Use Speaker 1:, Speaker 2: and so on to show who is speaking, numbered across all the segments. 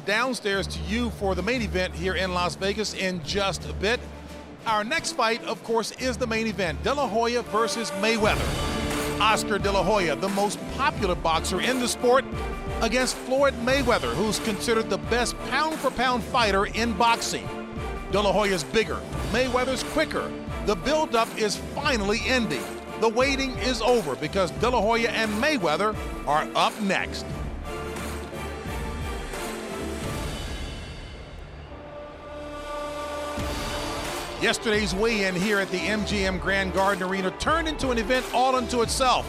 Speaker 1: downstairs to you for the main event here in Las Vegas in just a bit. Our next fight, of course, is the main event, De La Hoya versus Mayweather. Oscar De La Hoya, the most popular boxer in the sport, against Floyd Mayweather, who's considered the best pound-for-pound fighter in boxing. De La Hoya's bigger, Mayweather's quicker. The build-up is finally ending. The waiting is over because De La Hoya and Mayweather are up next. Yesterday's weigh-in here at the MGM Grand Garden Arena turned into an event all unto itself.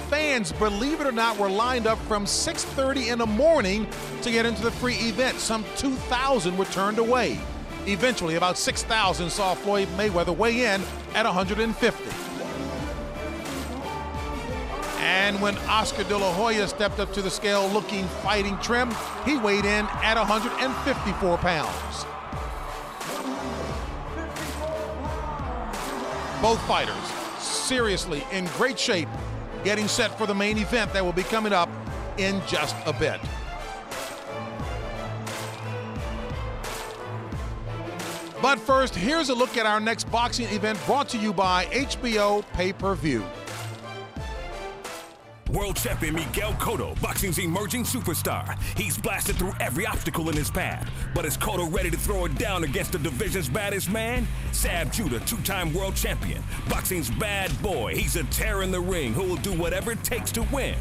Speaker 1: Fans, believe it or not, were lined up from 6:30 in the morning to get into the free event. Some 2,000 were turned away. Eventually, about 6,000 saw Floyd Mayweather weigh in at 150. And when Oscar De La Hoya stepped up to the scale looking fighting trim, he weighed in at 154 pounds. Both fighters seriously in great shape, getting set for the main event that will be coming up in just a bit. But first, here's a look at our next boxing event brought to you by HBO Pay-Per-View.
Speaker 2: World champion Miguel Cotto, boxing's emerging superstar. He's blasted through every obstacle in his path. But is Cotto ready to throw it down against the division's baddest man? Sab Judah, two-time world champion, boxing's bad boy. He's a terror in the ring who will do whatever it takes to win.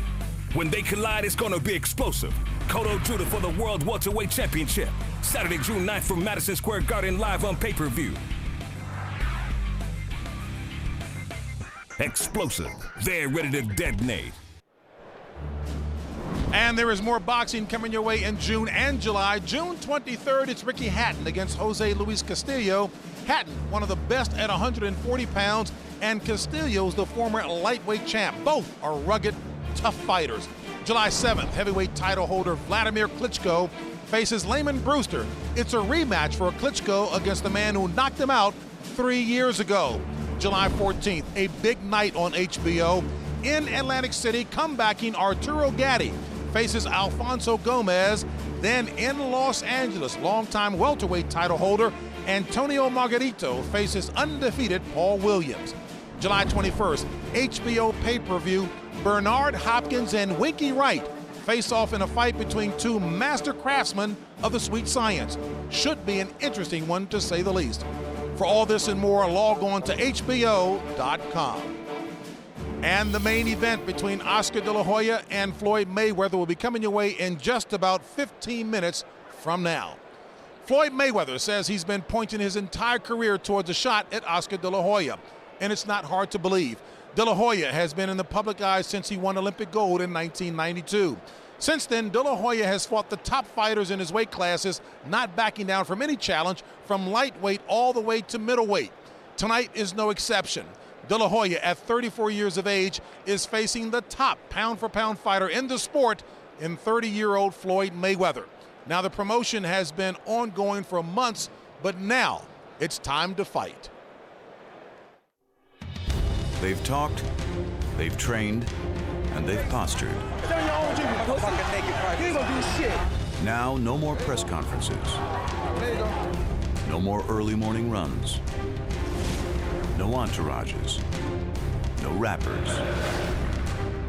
Speaker 2: When they collide, it's gonna be explosive. Cotto Judah for the World Welterweight Championship. Saturday, June 9th from Madison Square Garden, live on pay-per-view. Explosive. They're ready to detonate.
Speaker 1: And there is more boxing coming your way in June and July. June 23rd, it's Ricky Hatton against Jose Luis Castillo. Hatton, one of the best at 140 pounds, and Castillo's the former lightweight champ. Both are rugged, tough fighters. July 7th, heavyweight title holder Vladimir Klitschko faces Layman Brewster. It's a rematch for Klitschko against the man who knocked him out 3 years ago. July 14th, a big night on HBO. In Atlantic City, comebacking Arturo Gatti faces Alfonso Gomez. Then in Los Angeles, longtime welterweight title holder Antonio Margarito faces undefeated Paul Williams. July 21st, HBO pay-per-view, Bernard Hopkins and Winky Wright face off in a fight between two master craftsmen of the sweet science. Should be an interesting one, to say the least. For all this and more, log on to HBO.com. And the main event between Oscar De La Hoya and Floyd Mayweather will be coming your way in just about 15 minutes from now. Floyd Mayweather says he's been pointing his entire career towards a shot at Oscar De La Hoya, and it's not hard to believe. De La Hoya has been in the public eye since he won Olympic gold in 1992. Since then, De La Hoya has fought the top fighters in his weight classes, not backing down from any challenge, from lightweight all the way to middleweight. Tonight is no exception. De La Hoya, at 34 years of age, is facing the top pound-for-pound fighter in the sport in 30-year-old Floyd Mayweather. Now, the promotion has been ongoing for months, but now it's time to fight.
Speaker 3: They've talked, they've trained, and they've postured. Now, no more press conferences. No more early morning runs. No entourages. No rappers.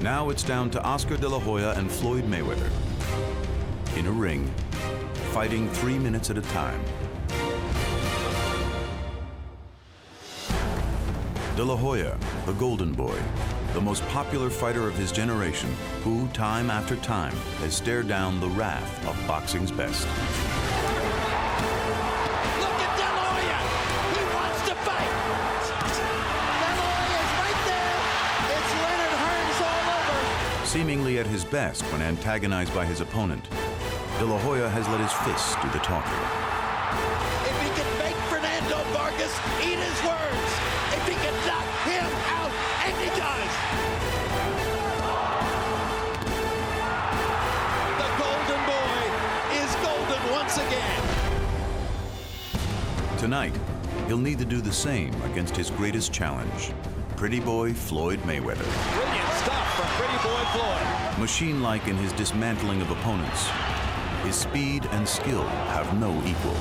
Speaker 3: Now it's down to Oscar De La Hoya and Floyd Mayweather. In a ring, fighting 3 minutes at a time. De La Hoya, the Golden Boy, the most popular fighter of his generation, who, time after time, has stared down the wrath of boxing's best.
Speaker 4: Look at De La Hoya! He wants to fight! De La Hoya's right there! It's Leonard Hearns all over!
Speaker 3: Seemingly at his best when antagonized by his opponent, De La Hoya has let his fists do the talking.
Speaker 4: If he can make Fernando Vargas eat his words, if he can knock him out, and he does! The Golden Boy is golden once again.
Speaker 3: Tonight, he'll need to do the same against his greatest challenge, Pretty Boy Floyd Mayweather.
Speaker 4: Brilliant stuff from Pretty Boy Floyd.
Speaker 3: Machine-like in his dismantling of opponents, His speed and skill have no equal.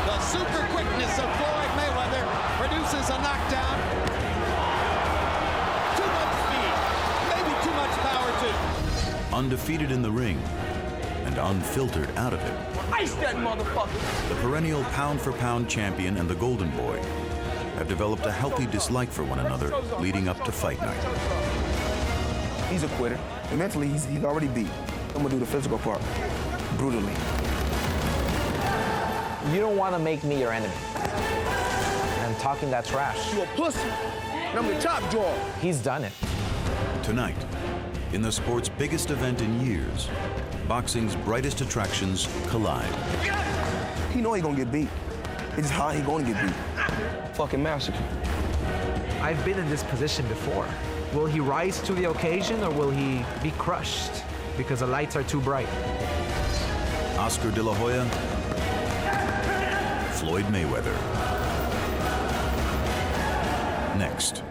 Speaker 4: The super quickness of Floyd Mayweather produces a knockdown. Too much speed, maybe too much power too.
Speaker 3: Undefeated in the ring and unfiltered out of it.
Speaker 5: Ice that motherfucker!
Speaker 3: The perennial pound-for-pound champion and the Golden Boy have developed a healthy dislike for one another leading up to fight night.
Speaker 5: He's a quitter. And mentally, he's already beat. I'm gonna do the physical part, brutally.
Speaker 6: You don't want to make me your enemy. And talking that trash.
Speaker 5: You a pussy, and I'm the top drawer.
Speaker 6: He's done it.
Speaker 3: Tonight, in the sport's biggest event in years, boxing's brightest attractions collide.
Speaker 5: He know he gonna get beat. It's just how he gonna get beat. Fucking massacre.
Speaker 6: I've been in this position before. Will he rise to the occasion or will he be crushed because the lights are too bright?
Speaker 3: Oscar De La Hoya, Floyd Mayweather. Next.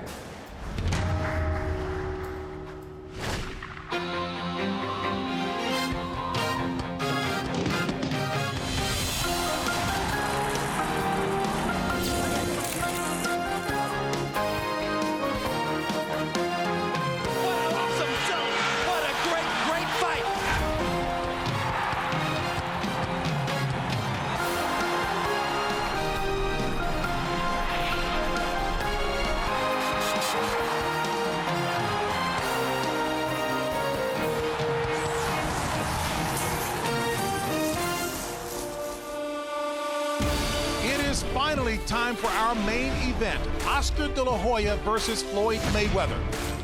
Speaker 1: Finally, time for our main event, Oscar De La Hoya versus Floyd Mayweather,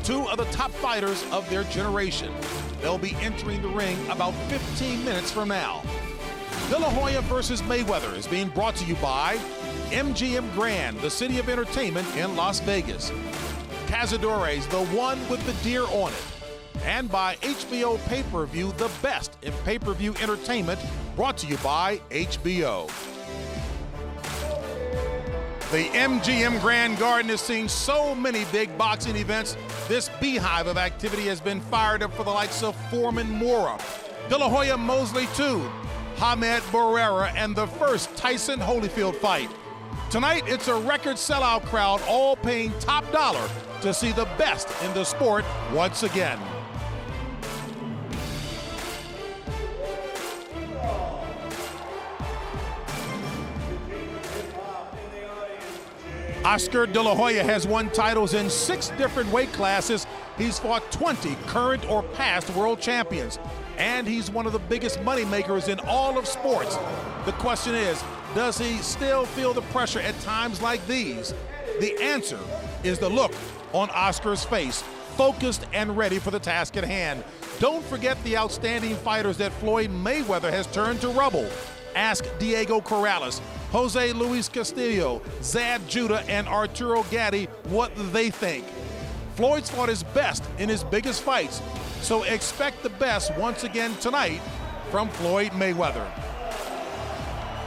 Speaker 1: two of the top fighters of their generation. They'll be entering the ring about 15 minutes from now. De La Hoya versus Mayweather is being brought to you by MGM Grand, the city of entertainment in Las Vegas, Cazadores, the one with the deer on it, and by HBO Pay-Per-View, the best in pay-per-view entertainment, brought to you by HBO. The MGM Grand Garden has seen so many big boxing events. This beehive of activity has been fired up for the likes of Foreman Mora, De La Hoya Mosley II, Hamed Barrera, and the first Tyson Holyfield fight. Tonight, it's a record sellout crowd, all paying top dollar to see the best in the sport once again. Oscar De La Hoya has won titles in 6 different weight classes. He's fought 20 current or past world champions, and he's one of the biggest moneymakers in all of sports. The question is, does he still feel the pressure at times like these? The answer is the look on Oscar's face, focused and ready for the task at hand. Don't forget the outstanding fighters that Floyd Mayweather has turned to rubble. Ask Diego Corrales, Jose Luis Castillo, Zab Judah, and Arturo Gatti what they think. Floyd's fought his best in his biggest fights, so expect the best once again tonight from Floyd Mayweather.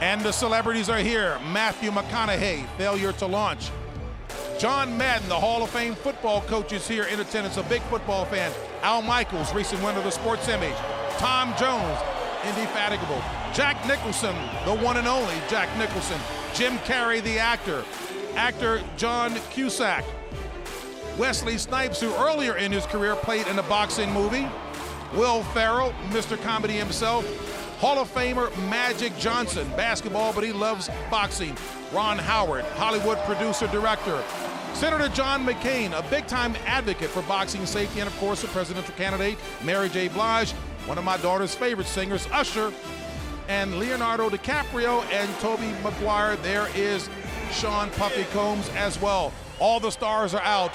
Speaker 1: And the celebrities are here. Matthew McConaughey, failure to launch. John Madden, the Hall of Fame football coach, is here in attendance, a big football fan. Al Michaels, recent winner of the Sports Emmy. Tom Jones, indefatigable. Jack Nicholson, the one and only Jack Nicholson. Jim Carrey, the actor. Actor John Cusack. Wesley Snipes, who earlier in his career played in a boxing movie. Will Ferrell, Mr. Comedy himself. Hall of Famer Magic Johnson, basketball, but he loves boxing. Ron Howard, Hollywood producer-director. Senator John McCain, a big-time advocate for boxing safety, and of course, a presidential candidate. Mary J. Blige, one of my daughter's favorite singers, Usher, and Leonardo DiCaprio and Tobey Maguire. There is Sean Puffy Combs as well. All the stars are out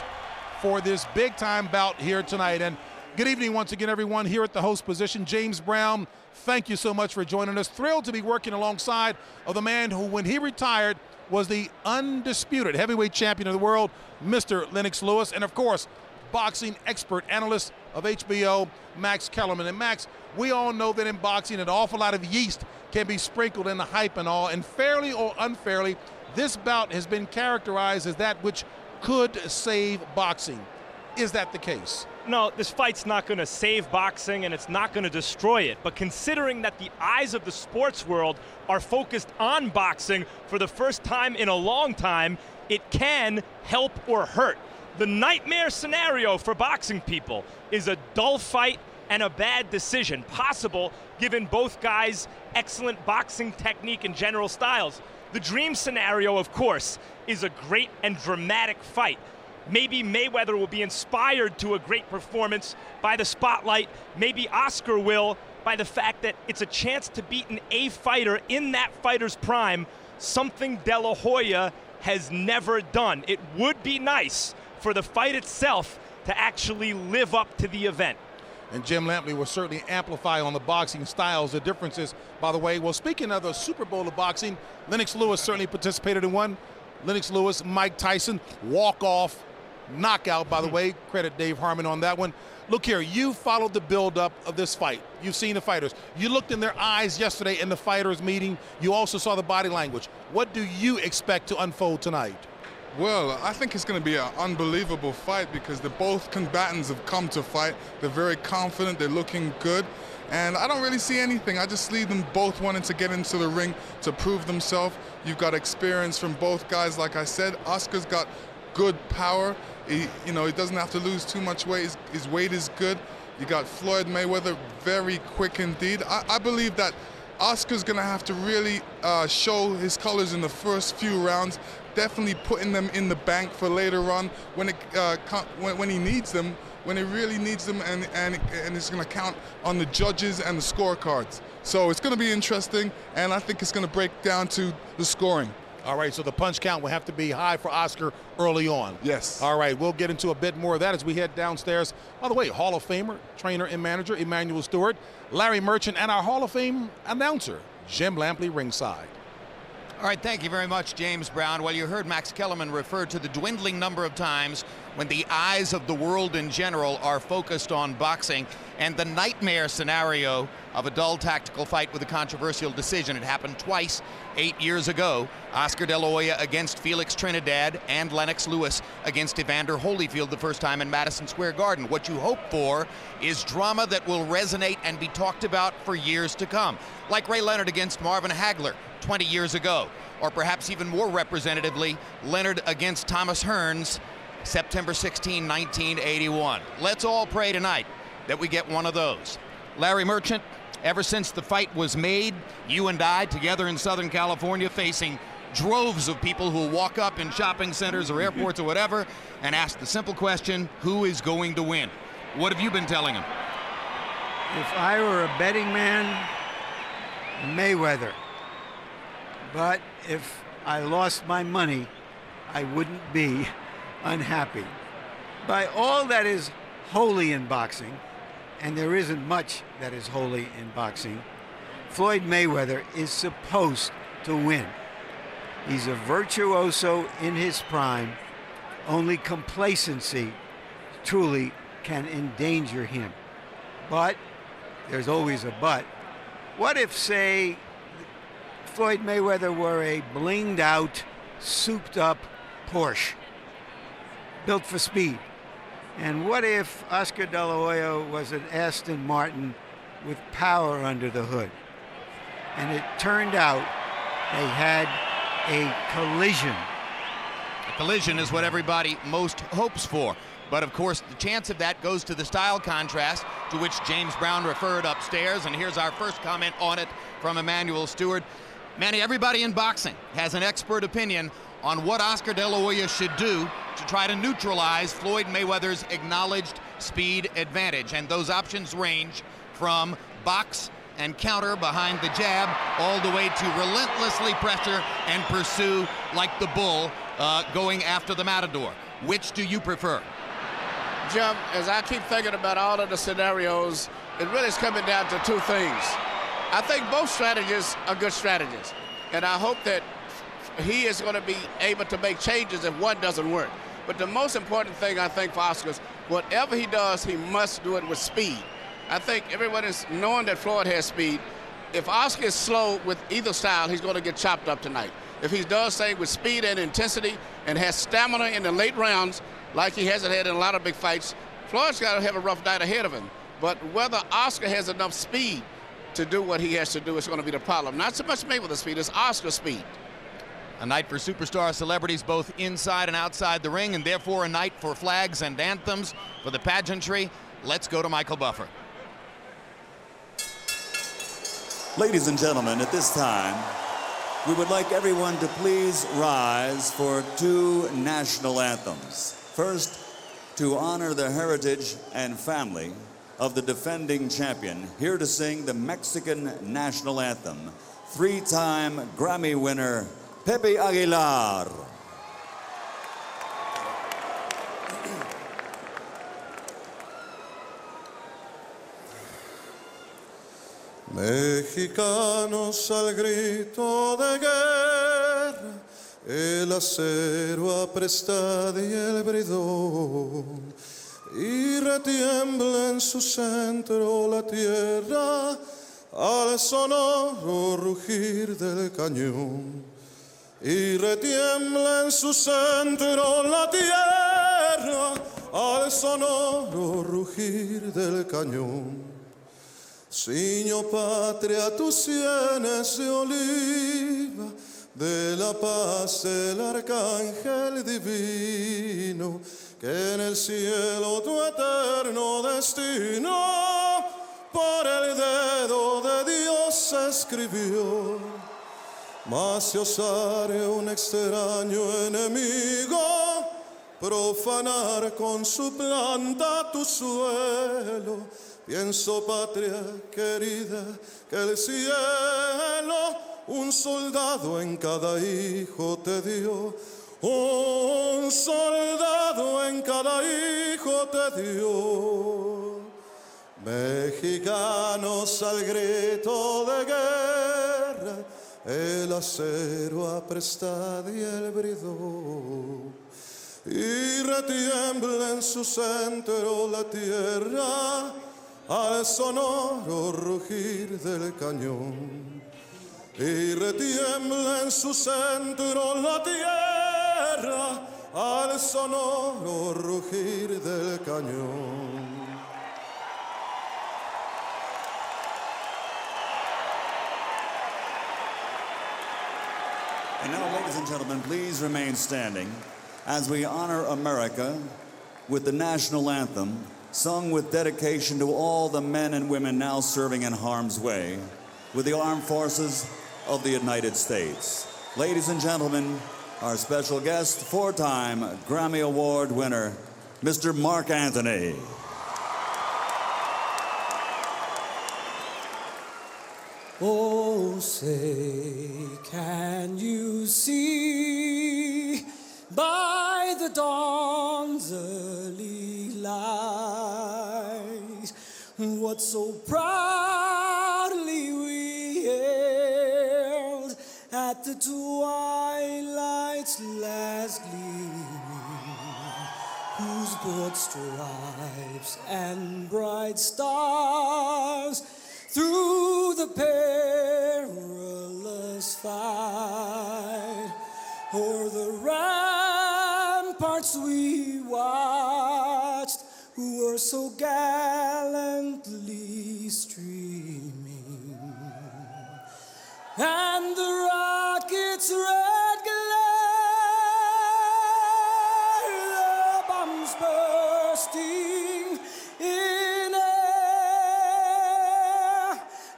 Speaker 1: for this big-time bout here tonight. And good evening once again, everyone, here at the host position. James Brown, thank you so much for joining us. Thrilled to be working alongside of the man who, when he retired, was the undisputed heavyweight champion of the world, Mr. Lennox Lewis, and of course, boxing expert analyst of HBO, Max Kellerman. And Max, we all know that in boxing, an awful lot of yeast can be sprinkled in the hype and all, and fairly or unfairly, this bout has been characterized as that which could save boxing. Is that the case?
Speaker 7: No, this fight's not going to save boxing and it's not going to destroy it. But considering that the eyes of the sports world are focused on boxing for the first time in a long time, it can help or hurt. The nightmare scenario for boxing people is a dull fight and a bad decision, possible given both guys' excellent boxing technique and general styles. The dream scenario, of course, is a great and dramatic fight. Maybe Mayweather will be inspired to a great performance by the spotlight. Maybe Oscar will by the fact that it's a chance to beat an A fighter in that fighter's prime, something De La Hoya has never done. It would be nice for the fight itself to actually live up to the event.
Speaker 1: And Jim Lampley will certainly amplify on the boxing styles, the differences, by the way. Well, speaking of the Super Bowl of boxing, Lennox Lewis certainly participated in one. Lennox Lewis, Mike Tyson, walk-off, knockout, by the way. Credit Dave Harmon on that one. Look here, you followed the build-up of this fight. You've seen the fighters. You looked in their eyes yesterday in the fighters' meeting. You also saw the body language. What do you expect to unfold tonight?
Speaker 8: Well, I think it's going to be an unbelievable fight because both combatants have come to fight. They're very confident. They're looking good. And I don't really see anything. I just see them both wanting to get into the ring to prove themselves. You've got experience from both guys. Like I said, Oscar's got good power. He doesn't have to lose too much weight. His weight is good. You got Floyd Mayweather, very quick indeed. I believe that Oscar's going to have to really show his colors in the first few rounds, definitely putting them in the bank for later on when he needs them, when he really needs them, and it's going to count on the judges and the scorecards. So it's going to be interesting, and I think it's going to break down to the scoring.
Speaker 1: All right, so the punch count will have to be high for Oscar early on.
Speaker 8: Yes.
Speaker 1: All right, we'll get into a bit more of that as we head downstairs. By the way, Hall of Famer, trainer, and manager Emmanuel Stewart, Larry Merchant, and our Hall of Fame announcer, Jim Lampley, ringside.
Speaker 9: All right, thank you very much, James Brown. Well, you heard Max Kellerman refer to the dwindling number of times when the eyes of the world in general are focused on boxing and the nightmare scenario of a dull tactical fight with a controversial decision. It happened twice 8 years ago. Oscar De La Hoya against Felix Trinidad and Lennox Lewis against Evander Holyfield the first time in Madison Square Garden. What you hope for is drama that will resonate and be talked about for years to come. Like Ray Leonard against Marvin Hagler 20 years ago. Or perhaps even more representatively, Leonard against Thomas Hearns, September 16, 1981. Let's all pray tonight that we get one of those. Larry Merchant, ever since the fight was made, you and I together in Southern California facing droves of people who walk up in shopping centers or airports or whatever and ask the simple question, who is going to win? What have you been telling them?
Speaker 10: If I were a betting man, Mayweather. But if I lost my money, I wouldn't be unhappy. By all that is holy in boxing, and there isn't much that is holy in boxing, Floyd Mayweather is supposed to win. He's a virtuoso in his prime. Only complacency truly can endanger him. But there's always a but. What if, say, Floyd Mayweather were a blinged out, souped up Porsche built for speed? And what if Oscar De La Hoya was an Aston Martin with power under the hood? And it turned out they had a collision.
Speaker 9: A collision is what everybody most hopes for. But of course, the chance of that goes to the style contrast to which James Brown referred upstairs. And here's our first comment on it from Emmanuel Stewart. Manny, everybody in boxing has an expert opinion on what Oscar De La Hoya should do to try to neutralize Floyd Mayweather's acknowledged speed advantage. And those options range from box and counter behind the jab all the way to relentlessly pressure and pursue like the bull going after the matador. Which do you prefer?
Speaker 11: Jim, as I keep thinking about all of the scenarios, it really is coming down to two things. I think both strategies are good strategies, and I hope that he is going to be able to make changes if one doesn't work. But the most important thing, I think, for Oscar is whatever he does, he must do it with speed. I think everyone is knowing that Floyd has speed. If Oscar is slow with either style, he's going to get chopped up tonight. If he does things with speed and intensity and has stamina in the late rounds, like he hasn't had in a lot of big fights. Floyd's got to have a rough night ahead of him. But whether Oscar has enough speed to do what he has to do is going to be the problem. Not so much Mayweather's speed, it's Oscar's speed.
Speaker 9: A night for superstar celebrities both inside and outside the ring, and therefore a night for flags and anthems for the pageantry. Let's go to Michael Buffer.
Speaker 12: Ladies and gentlemen, at this time, we would like everyone to please rise for two national anthems. First, to honor the heritage and family of the defending champion, here to sing the Mexican national anthem, three-time Grammy winner, Pepe Aguilar.
Speaker 13: Mexicanos al grito de guerra, el acero apresta y el bridón, y retiembla en su centro la tierra al sonoro rugir del cañón. Y retiembla en su centro la tierra al sonoro rugir del cañón. Ciño patria, tus sienes de oliva, de la paz el arcángel divino, que en el cielo tu eterno destino por el dedo de Dios escribió. Mas si osare un extraño enemigo profanar con su planta tu suelo, pienso, patria querida, que el cielo un soldado en cada hijo te dio, un soldado en cada hijo te dio. Mexicanos al grito de guerra, el acero apresta y el bridón, y retiembla en su centro la tierra al sonoro rugir del cañón. Y retiembla en su centro la tierra al sonoro rugir del cañón.
Speaker 12: And now, ladies and gentlemen, please remain standing as we honor America with the national anthem, sung with dedication to all the men and women now serving in harm's way with the armed forces of the United States. Ladies and gentlemen, our special guest, four-time Grammy Award winner, Mr. Mark Anthony.
Speaker 14: Oh, say, can you see by the dawn's early light what so proudly we hailed at the twilight's last gleaming, whose broad stripes and bright stars through the perilous fight o'er the ramparts we watched, who were so gallantly streaming, and the rocket's red glare, the bombs bursting in air,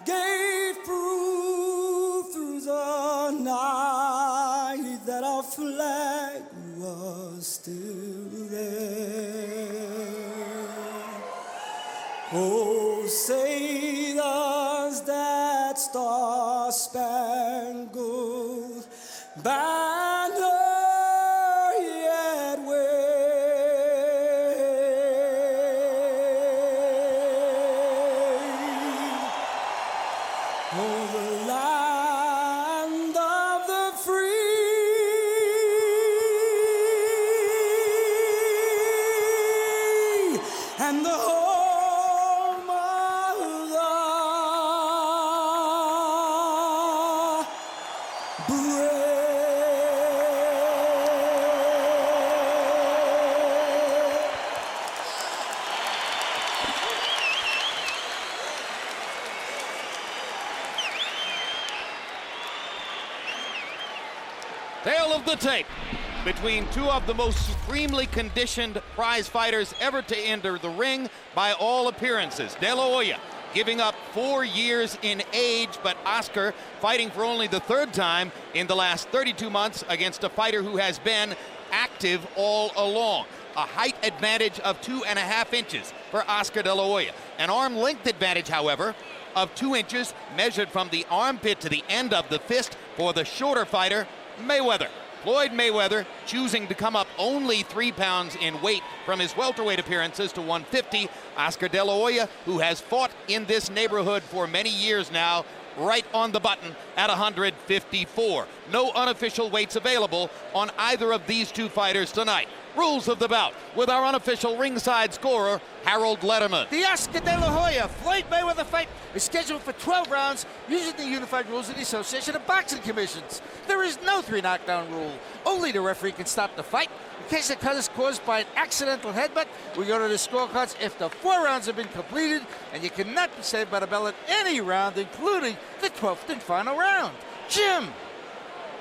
Speaker 14: gave proof through the night that our flag was still there. Oh, say does that star-spangled banner yet wave o'er the land of the free and the home of the brave.
Speaker 9: Tale of the tape between two of the most supremely conditioned prize fighters ever to enter the ring by all appearances. De La Hoya giving up 4 years in age, but Oscar fighting for only the third time in the last 32 months against a fighter who has been active all along. A height advantage of 2.5 inches for Oscar De La Hoya. An arm length advantage, however, of 2 inches measured from the armpit to the end of the fist for the shorter fighter, Mayweather. Floyd Mayweather choosing to come up only 3 pounds in weight from his welterweight appearances to 150. Oscar De La Hoya, who has fought in this neighborhood for many years now, right on the button at 154. No unofficial weights available on either of these two fighters tonight. Rules of the bout with our unofficial ringside scorer, Harold Letterman.
Speaker 15: The Oscar De La Hoya Floyd Mayweather fight is scheduled for 12 rounds using the unified rules of the Association of Boxing Commissions. There is no 3 knockdown rule. Only the referee can stop the fight. In case the cut is caused by an accidental headbutt, we go to the scorecards after 4 rounds have been completed, and you cannot be saved by the bell at any round, including the 12th and final round. Jim.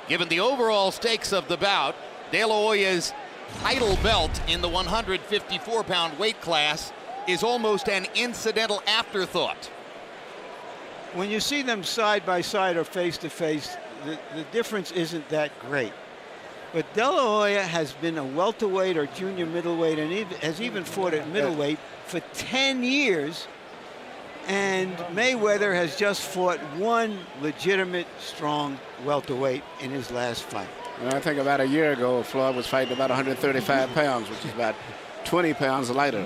Speaker 9: Given the overall stakes of the bout, De La Hoya's title belt in the 154-pound weight class is almost an incidental afterthought.
Speaker 10: When you see them side by side or face to face, the difference isn't that great. But De La Hoya has been a welterweight or junior middleweight and has even fought at middleweight for 10 years. And Mayweather has just fought one legitimate, strong welterweight in his last fight.
Speaker 11: And I think about a year ago, Floyd was fighting about 135 pounds, which is about 20 pounds lighter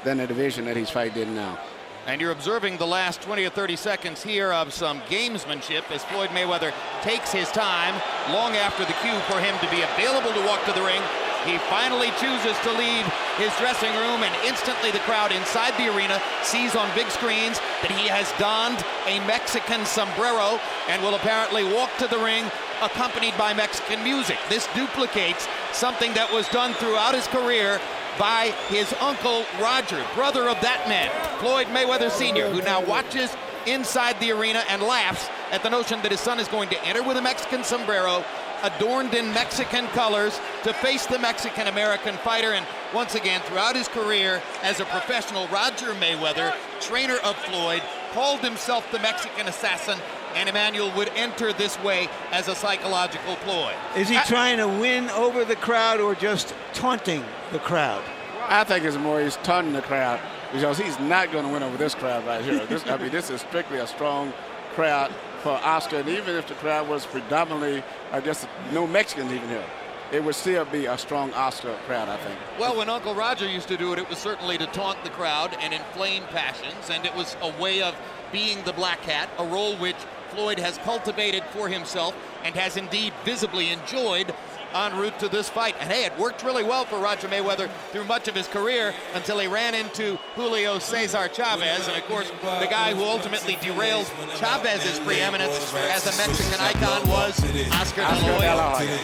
Speaker 11: than the division that he's fighting in now.
Speaker 9: And you're observing the last 20 or 30 seconds here of some gamesmanship as Floyd Mayweather takes his time long after the cue for him to be available to walk to the ring. He finally chooses to leave his dressing room, and instantly the crowd inside the arena sees on big screens that he has donned a Mexican sombrero and will apparently walk to the ring accompanied by Mexican music. This duplicates something that was done throughout his career by his uncle Roger, brother of that man, Floyd Mayweather Sr., who now watches inside the arena and laughs at the notion that his son is going to enter with a Mexican sombrero adorned in Mexican colors to face the Mexican-American fighter. And once again, throughout his career as a professional, Roger Mayweather, trainer of Floyd, called himself the Mexican assassin, and Emmanuel would enter this way as a psychological ploy.
Speaker 10: Is he trying to win over the crowd or just taunting the crowd?
Speaker 11: I think it's more he's taunting the crowd, because he's not going to win over this crowd right here. This is strictly a strong crowd for Oscar, and even if the crowd was predominantly, I guess, no Mexicans even here, it would still be a strong Oscar crowd, I think.
Speaker 9: Well, when Uncle Roger used to do it, it was certainly to taunt the crowd and inflame passions, and it was a way of being the black hat, a role which Floyd has cultivated for himself and has indeed visibly enjoyed en route to this fight. And hey, it worked really well for Roger Mayweather through much of his career until he ran into Julio Cesar Chavez, and of course the guy who ultimately derailed Chavez's preeminence as a Mexican icon was Oscar De La Hoya.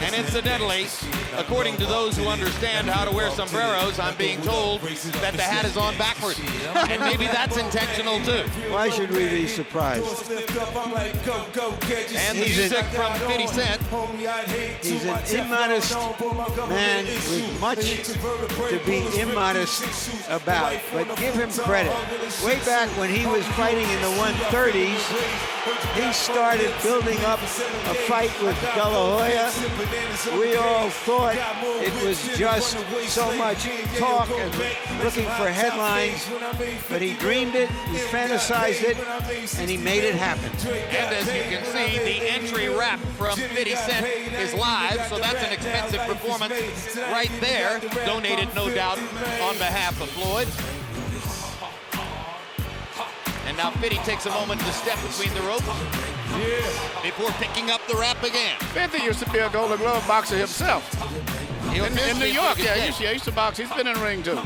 Speaker 9: And incidentally, according to those who understand how to wear sombreros, I'm being told that the hat is on backwards, and maybe that's intentional too.
Speaker 10: Why should we be surprised?
Speaker 9: And the music from 50 Cent.
Speaker 10: He's an immodest man with much to be immodest about, but give him credit. Way back when he was fighting in the 130s, he started building up a fight with De La Hoya. We all thought it was just so much talk and looking for headlines, but he dreamed it, he fantasized it, and he made it happen.
Speaker 9: And as you can see, the entry rap from 50 Cent is live, so that's an expensive performance right there, donated no doubt on behalf of Floyd. And now 50 takes a moment to step between the ropes before picking up the rap again.
Speaker 11: 50 used to be a Golden Glove boxer himself. In New York, yeah, he used to box. He's been in the ring too.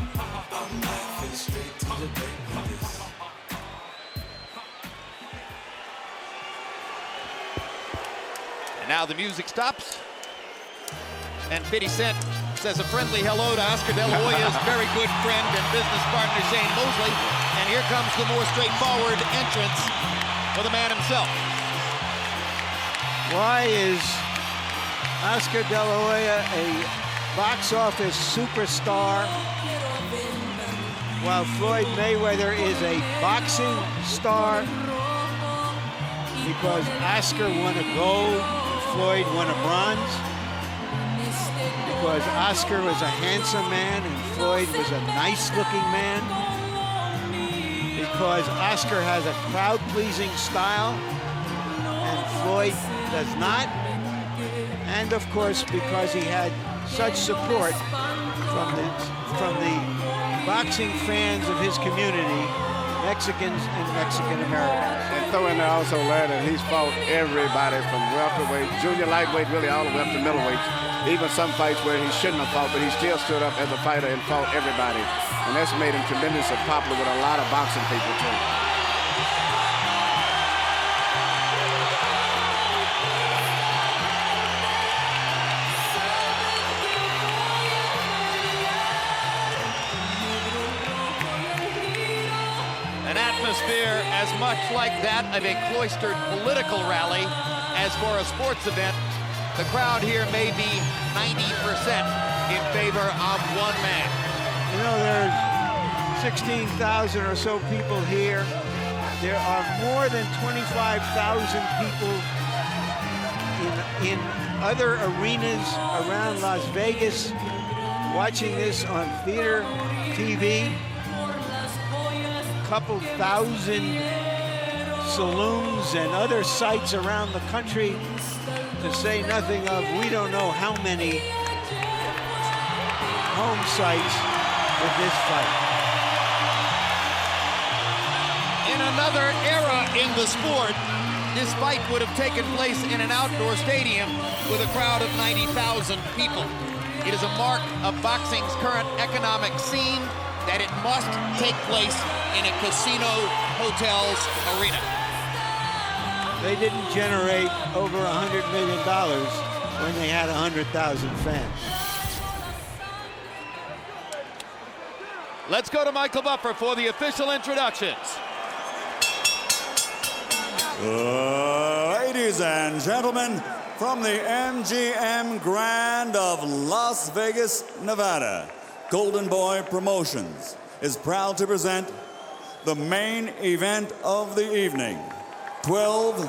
Speaker 9: And now the music stops, and 50 Cent says a friendly hello to Oscar De La Hoya's very good friend and business partner, Shane Mosley. And here comes the more straightforward entrance for the man himself.
Speaker 10: Why is Oscar De La Hoya a box office superstar while Floyd Mayweather is a boxing star? Because Oscar won a gold, Floyd won a bronze. Because Oscar was a handsome man and Floyd was a nice-looking man. Because Oscar has a crowd-pleasing style and Floyd does not. And of course, because he had such support from the boxing fans of his community, Mexicans and Mexican Americans.
Speaker 11: And throw in there also, Larry, that he's fought everybody from welterweight, junior lightweight, really all the way up to middleweight. Even some fights where he shouldn't have fought, but he still stood up as a fighter and fought everybody. And that's made him tremendously popular with a lot of boxing people, too.
Speaker 9: An atmosphere as much like that of a cloistered political rally as for a sports event. The crowd here may be 90% in favor of one man.
Speaker 10: You know, there's 16,000 or so people here. There are more than 25,000 people in other arenas around Las Vegas watching this on theater TV. Couple thousand saloons and other sites around the country, to say nothing of we don't know how many home sites with this fight.
Speaker 9: In another era in the sport, this fight would have taken place in an outdoor stadium with a crowd of 90,000 people. It is a mark of boxing's current economic scene that it must take place in a casino hotel's arena.
Speaker 10: They didn't generate over $100 million when they had 100,000 fans.
Speaker 9: Let's go to Michael Buffer for the official introductions.
Speaker 12: Ladies and gentlemen, from the MGM Grand of Las Vegas, Nevada, Golden Boy Promotions is proud to present the main event of the evening. 12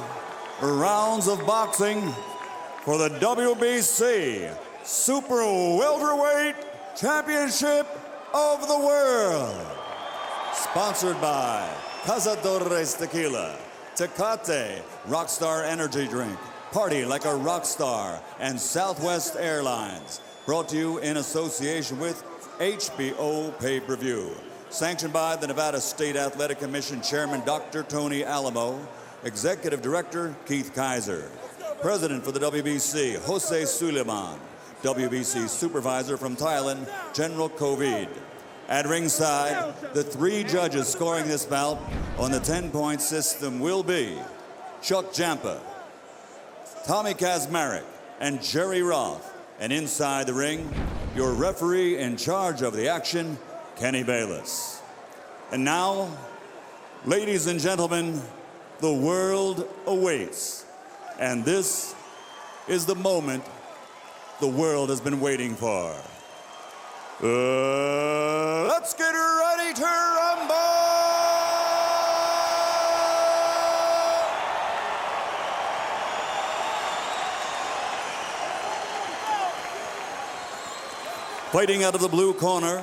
Speaker 12: rounds of boxing for the WBC Super Welterweight Championship of the World. Sponsored by Cazadores Tequila, Tecate Rockstar Energy Drink, Party Like a Rockstar, and Southwest Airlines. Brought to you in association with HBO Pay-Per-View. Sanctioned by the Nevada State Athletic Commission Chairman Dr. Tony Alamo, Executive Director Keith Kaiser, President for the WBC Jose Suleiman, WBC Supervisor from Thailand General Kovid. At ringside, the 3 judges scoring this bout on the 10-point system will be Chuck Giampa, Tommy Kaczmarek, and Jerry Roth. And inside the ring, your referee in charge of the action, Kenny Bayless. And now, ladies and gentlemen, the world awaits. And this is the moment the world has been waiting for. Let's get ready to rumble! Fighting out of the blue corner,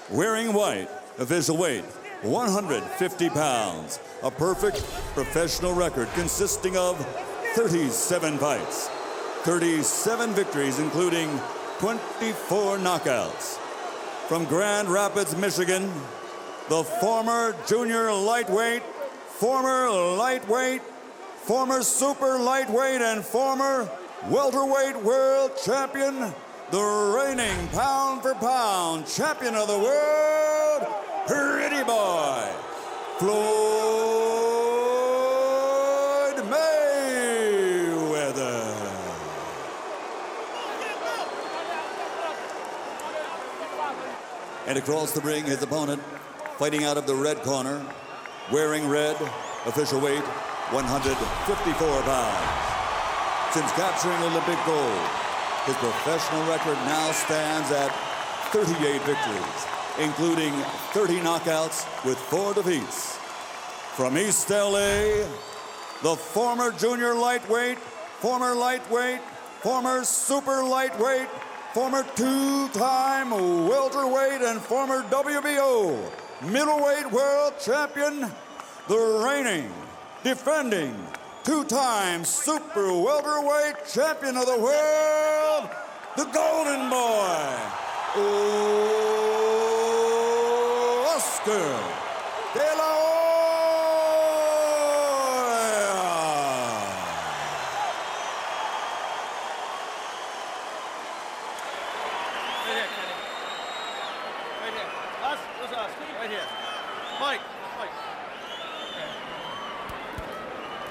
Speaker 12: wearing white, official weight, 150 pounds. A perfect professional record consisting of 37 fights, 37 victories, including 24 knockouts. From Grand Rapids, Michigan, the former junior lightweight, former lightweight, former super lightweight, and former welterweight world champion, the reigning pound-for-pound champion of the world, Pretty Boy, Floyd Mayweather. And across the ring, his opponent, fighting out of the red corner, wearing red, official weight, 154 pounds. since capturing Olympic gold. His professional record now stands at 38 victories, including 30 knockouts with 4 defeats. From East LA, the former junior lightweight, former lightweight, former super lightweight, former 2-time welterweight, and former WBO middleweight world champion, the reigning, defending, 2-time super welterweight champion of the world, the Golden Boy, Oscar De La Hoya.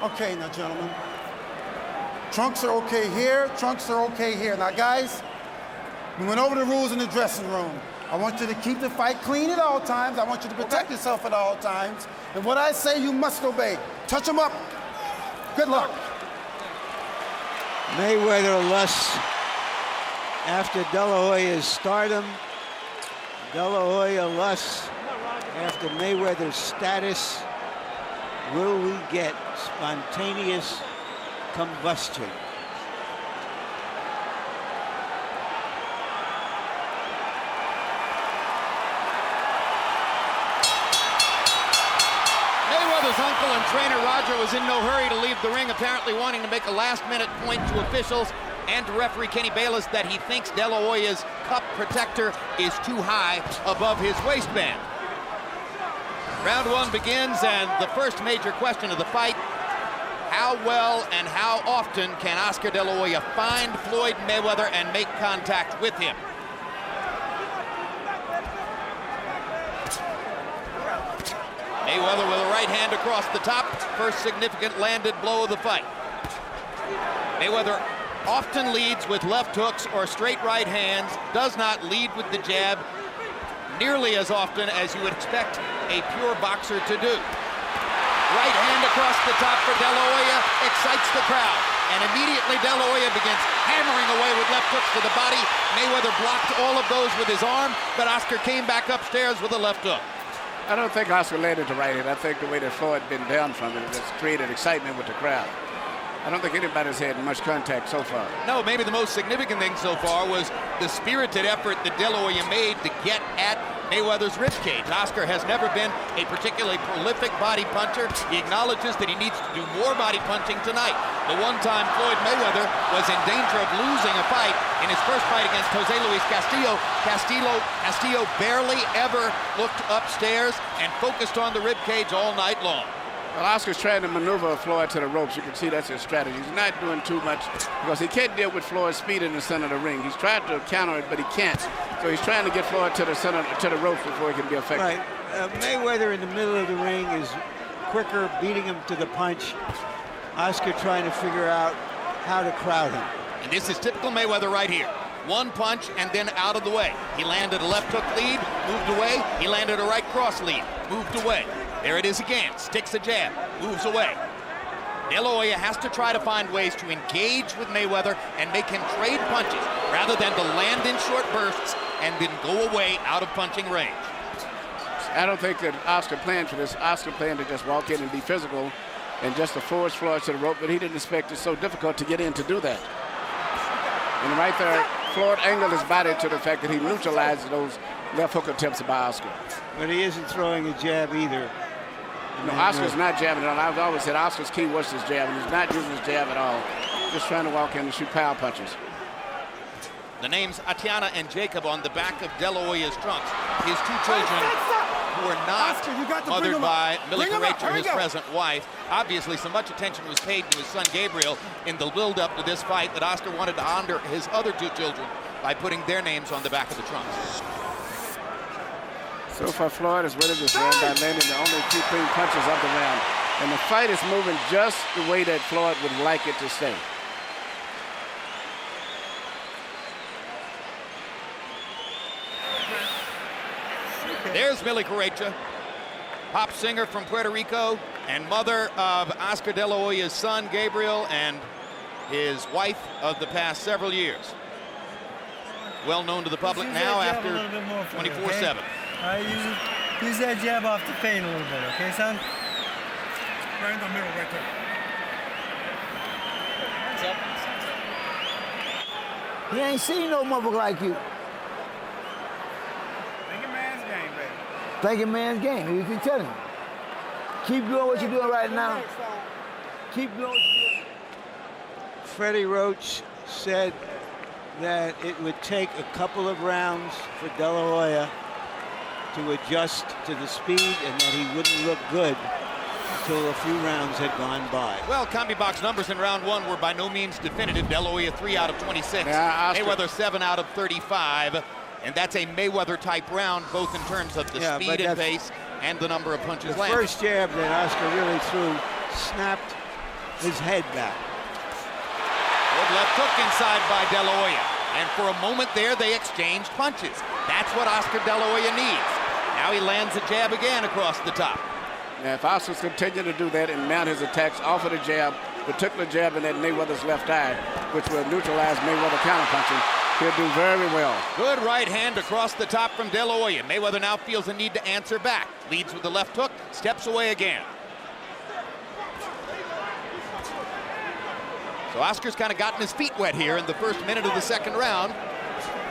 Speaker 16: Okay, now, gentlemen. Trunks are okay here, trunks are okay here. Now, guys, we went over the rules in the dressing room. I want you to keep the fight clean at all times. I want you to protect yourself at all times. And what I say, you must obey. Touch them up. Good luck.
Speaker 10: Mayweather lusts after De La Hoya's stardom. De La Hoya lusts after Mayweather's status. Will we get spontaneous combustion?
Speaker 9: Mayweather's uncle and trainer Roger was in no hurry to leave the ring, apparently wanting to make a last-minute point to officials and to referee Kenny Bayless that he thinks De La Hoya's cup protector is too high above his waistband. Round 1 begins, and the first major question of the fight: how well and how often can Oscar De La Hoya find Floyd Mayweather and make contact with him? Mayweather with a right hand across the top, first significant landed blow of the fight. Mayweather often leads with left hooks or straight right hands, does not lead with the jab nearly as often as you would expect a pure boxer to do. Right hand across the top for De La Hoya excites the crowd, and immediately De La Hoya begins hammering away with left hooks to the body. Mayweather blocked all of those with his arm, but Oscar came back upstairs with a left hook.
Speaker 11: I don't think Oscar landed the right hand. I think the way that Floyd been down from it has created excitement with the crowd. I don't think anybody's had much contact so far.
Speaker 9: No, maybe the most significant thing so far was the spirited effort that De La Hoya made to get at Mayweather's ribcage. Oscar has never been a particularly prolific body puncher. He acknowledges that he needs to do more body punching tonight. The one time Floyd Mayweather was in danger of losing a fight in his first fight against Jose Luis Castillo. Castillo barely ever looked upstairs and focused on the ribcage all night long.
Speaker 11: Well, Oscar's trying to maneuver Floyd to the ropes. You can see that's his strategy. He's not doing too much because he can't deal with Floyd's speed in the center of the ring. He's tried to counter it, but he can't. So he's trying to get Floyd to the center, to the ropes before he can be effective.
Speaker 10: Right. Mayweather in the middle of the ring is quicker, beating him to the punch. Oscar trying to figure out how to crowd him.
Speaker 9: And this is typical Mayweather right here. One punch and then out of the way. He landed a left hook lead, moved away. He landed a right cross lead, moved away. There it is again, sticks a jab, moves away. De La Hoya has to try to find ways to engage with Mayweather and make him trade punches rather than to land in short bursts and then go away out of punching range.
Speaker 11: I don't think that Oscar planned for this. Oscar planned to just walk in and be physical and just to force Floyd to the rope, but he didn't expect it so difficult to get in to do that. And right there, Floyd angled his body to the fact that he neutralized those left hook attempts by Oscar.
Speaker 10: But he isn't throwing a jab either.
Speaker 11: No, Oscar's not jabbing at all. I've always said Oscar's key was his jab, and he's not using his jab at all. Just trying to walk in and shoot power punches.
Speaker 9: The names Atiana and Jacob on the back of De La Hoya's trunks. His two children who are not mothered by Millie Rachel, his present wife. Obviously, so much attention was paid to his son Gabriel in the build-up to this fight that Oscar wanted to honor his other two children by putting their names on the back of the trunks.
Speaker 11: So far, Floyd has really just ran by landing the only two clean punches of the round. And the fight is moving just the way that Floyd would like it to stay.
Speaker 9: There's Millie Correcha, pop singer from Puerto Rico and mother of Oscar De La Hoya's son, Gabriel, and his wife of the past several years. Well known to the public now after 24/7.
Speaker 17: Use that jab off the feint a little bit, okay, son?
Speaker 16: Right in the middle, right there.
Speaker 18: He ain't seen no motherfucker like you.
Speaker 16: Thinking man's game, baby.
Speaker 18: Thinking man's game. You can tell him. Keep doing what you're doing right now. Keep doing what you're doing.
Speaker 10: Freddie Roach said that it would take a couple of rounds for De La Hoya to adjust to the speed and that he wouldn't look good until a few rounds had gone by.
Speaker 9: Well, CombiBox numbers in round one were by no means definitive. De La Hoya 3 out of 26.
Speaker 11: Yeah,
Speaker 9: Mayweather 7 out of 35. And that's a Mayweather-type round, both in terms of the speed and pace and the number of punches
Speaker 10: the
Speaker 9: landed.
Speaker 10: First jab that Oscar really threw snapped his head back.
Speaker 9: Good left hook inside by De La Hoya. And for a moment there, they exchanged punches. That's what Oscar De La Hoya needs. Now he lands a jab again across the top.
Speaker 11: Now, if Oscar's continue to do that and mount his attacks off of the jab, particular jab in that Mayweather's left eye, which will neutralize Mayweather counterpunching, he'll do very well.
Speaker 9: Good right hand across the top from De La Hoya. Mayweather now feels a need to answer back. Leads with the left hook, steps away again. So Oscar's kind of gotten his feet wet here in the first minute of the second round,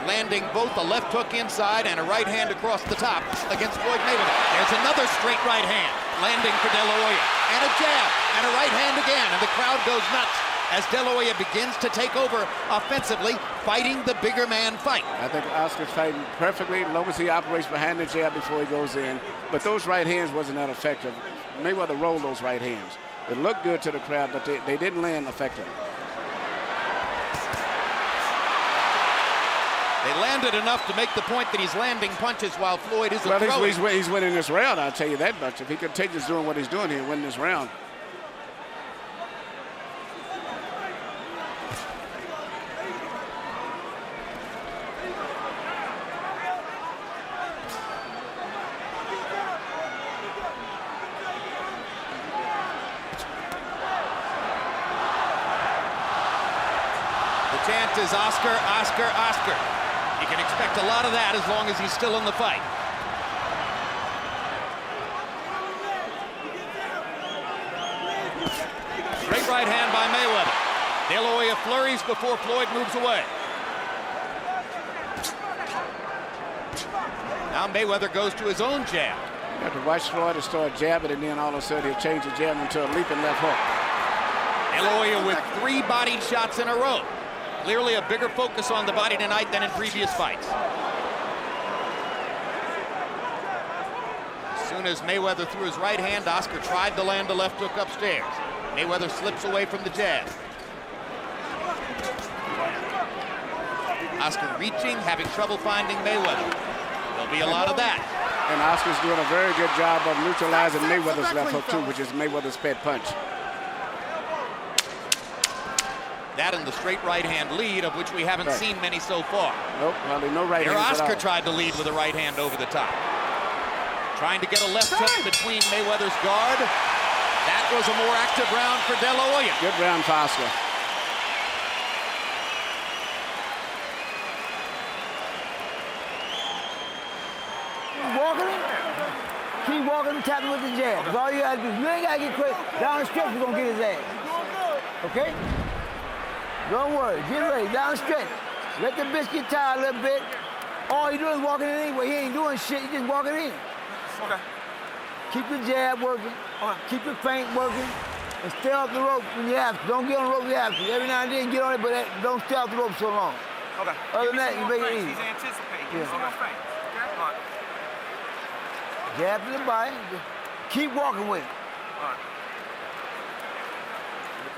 Speaker 9: landing both a left hook inside and a right hand across the top against Floyd Mayweather. There's another straight right hand landing for De La Hoya, and a jab and a right hand again, and the crowd goes nuts as De La Hoya begins to take over offensively, fighting the bigger man fight.
Speaker 11: I think Oscar's fighting perfectly as long as he operates behind the jab before he goes in, but those right hands wasn't that effective. Mayweather rolled those right hands. It looked good to the crowd, but they didn't land effectively.
Speaker 9: They landed enough to make the point that he's landing punches while Floyd isn't throwing.
Speaker 11: He's winning this round, I'll tell you that much. If he continues doing what he's doing, he'll win this round.
Speaker 9: The chant is Oscar, Oscar, Oscar. You can expect a lot of that as long as he's still in the fight. Straight right hand by Mayweather. De La Hoya flurries before Floyd moves away. Now Mayweather goes to his own jab.
Speaker 11: You have to watch Floyd to start jabbing, and then all of a sudden he'll change the jab into a leaping left hook.
Speaker 9: De La Hoya with 3 bodied shots in a row. Clearly a bigger focus on the body tonight than in previous fights. As soon as Mayweather threw his right hand, Oscar tried to land a left hook upstairs. Mayweather slips away from the jab. Oscar reaching, having trouble finding Mayweather. There'll be a lot of that.
Speaker 11: And Oscar's doing a very good job of neutralizing Mayweather's left hook too, which is Mayweather's pet punch.
Speaker 9: That and the straight right hand lead, of which we haven't seen many so far.
Speaker 11: Nope, hardly no right
Speaker 9: Here
Speaker 11: hands at
Speaker 9: Oscar
Speaker 11: all.
Speaker 9: tried to lead with a right hand over the top. Trying to get a left hook between Mayweather's guard. That was a more active round for De La Hoya.
Speaker 11: Good round for Oscar.
Speaker 18: Walking him. Keep walking and tapping with the jab. That's all you gotta do. You ain't gotta get quick. Down the stretch, you're gonna get his ass. Okay? Don't worry. Get ready. Down the stretch. Let the biscuit tie a little bit. All you doing is walking in anyway. He ain't doing shit. He just walking in.
Speaker 16: Okay.
Speaker 18: Keep the jab working. Keep the feint working. And stay off the rope when you have to. Don't get on the rope when you have to. Every now and then get on it, but don't stay off the rope so long.
Speaker 16: Okay.
Speaker 18: Other than that, you make it easy.
Speaker 16: He's anticipating.
Speaker 18: Yeah.
Speaker 16: He's on feint. Okay? All right.
Speaker 18: Jab to the body. Keep walking with it.
Speaker 16: All right.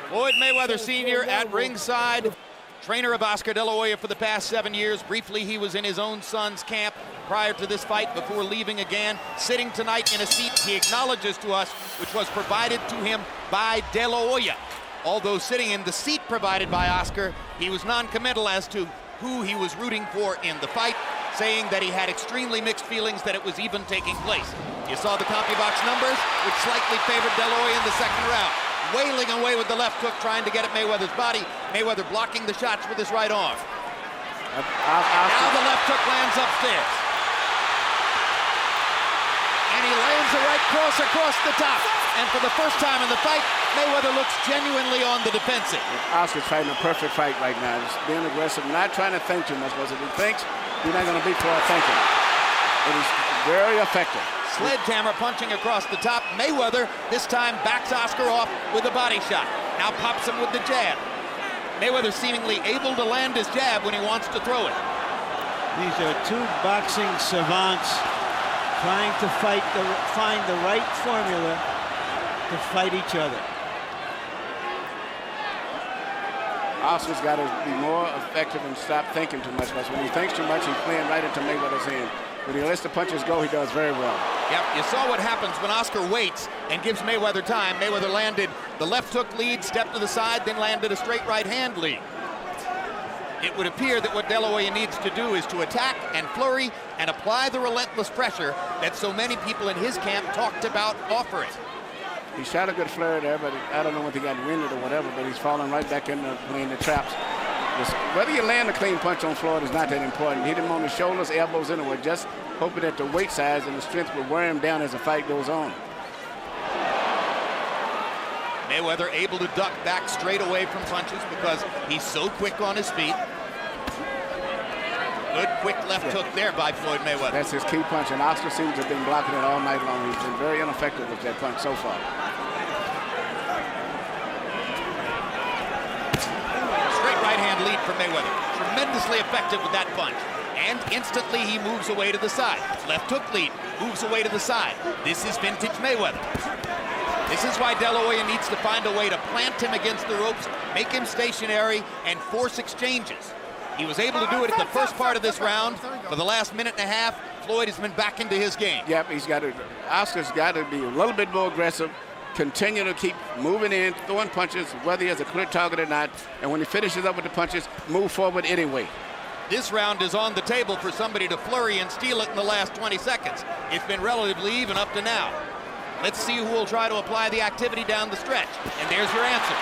Speaker 9: Floyd Mayweather Sr. at ringside, trainer of Oscar De La Hoya for the past 7 years. Briefly, he was in his own son's camp prior to this fight before leaving again. Sitting tonight in a seat he acknowledges to us, which was provided to him by De La Hoya. Although sitting in the seat provided by Oscar, he was non-committal as to who he was rooting for in the fight, saying that he had extremely mixed feelings that it was even taking place. You saw the CombiBox numbers, which slightly favored De La Hoya in the second round. Wailing away with the left hook, trying to get at Mayweather's body. Mayweather blocking the shots with his right arm. Now the left hook lands upstairs. And he lands a right cross across the top. And for the first time in the fight, Mayweather looks genuinely on the defensive.
Speaker 11: Oscar's fighting a perfect fight right now. He's being aggressive, not trying to think too much, because if he thinks, he's not going to beat Floyd thinking. It is very effective.
Speaker 9: Sledgehammer punching across the top. Mayweather this time backs Oscar off with a body shot. Now pops him with the jab. Mayweather seemingly able to land his jab when he wants to throw it.
Speaker 10: These are two boxing savants trying to find the right formula to fight each other.
Speaker 11: Oscar's got to be more effective and stop thinking too much, because when he thinks too much, he's playing right into Mayweather's hand. When he lets the punches go, he does very well.
Speaker 9: Yep, you saw what happens when Oscar waits and gives Mayweather time. Mayweather landed the left hook lead, stepped to the side, then landed a straight right hand lead. It would appear that what De La Hoya needs to do is to attack and flurry and apply the relentless pressure that so many people in his camp talked about offering.
Speaker 11: He shot a good flurry there, but I don't know if he got winded or whatever, but he's falling right back into playing the traps. Whether you land a clean punch on Floyd is not that important. Hit him on the shoulders, elbows anywhere, just hoping that the weight size and the strength will wear him down as the fight goes on.
Speaker 9: Mayweather able to duck back straight away from punches because he's so quick on his feet. Good quick left hook there by Floyd Mayweather.
Speaker 11: That's his key punch, and Oscar seems to have been blocking it all night long. He's been very ineffective with that punch so far.
Speaker 9: Straight right hand lead for Mayweather. Tremendously effective with that punch. And instantly he moves away to the side. Left hook lead, moves away to the side. This is vintage Mayweather. This is why De La Hoya needs to find a way to plant him against the ropes, make him stationary, and force exchanges. He was able to do it at the first part of this round. For the last minute and a half, Floyd has been back into his game.
Speaker 11: Yep, Oscar's got to be a little bit more aggressive, continue to keep moving in, throwing punches, whether he has a clear target or not, and when he finishes up with the punches, move forward anyway.
Speaker 9: This round is on the table for somebody to flurry and steal it in the last 20 seconds. It's been relatively even up to now. Let's see who will try to apply the activity down the stretch. And there's your answer.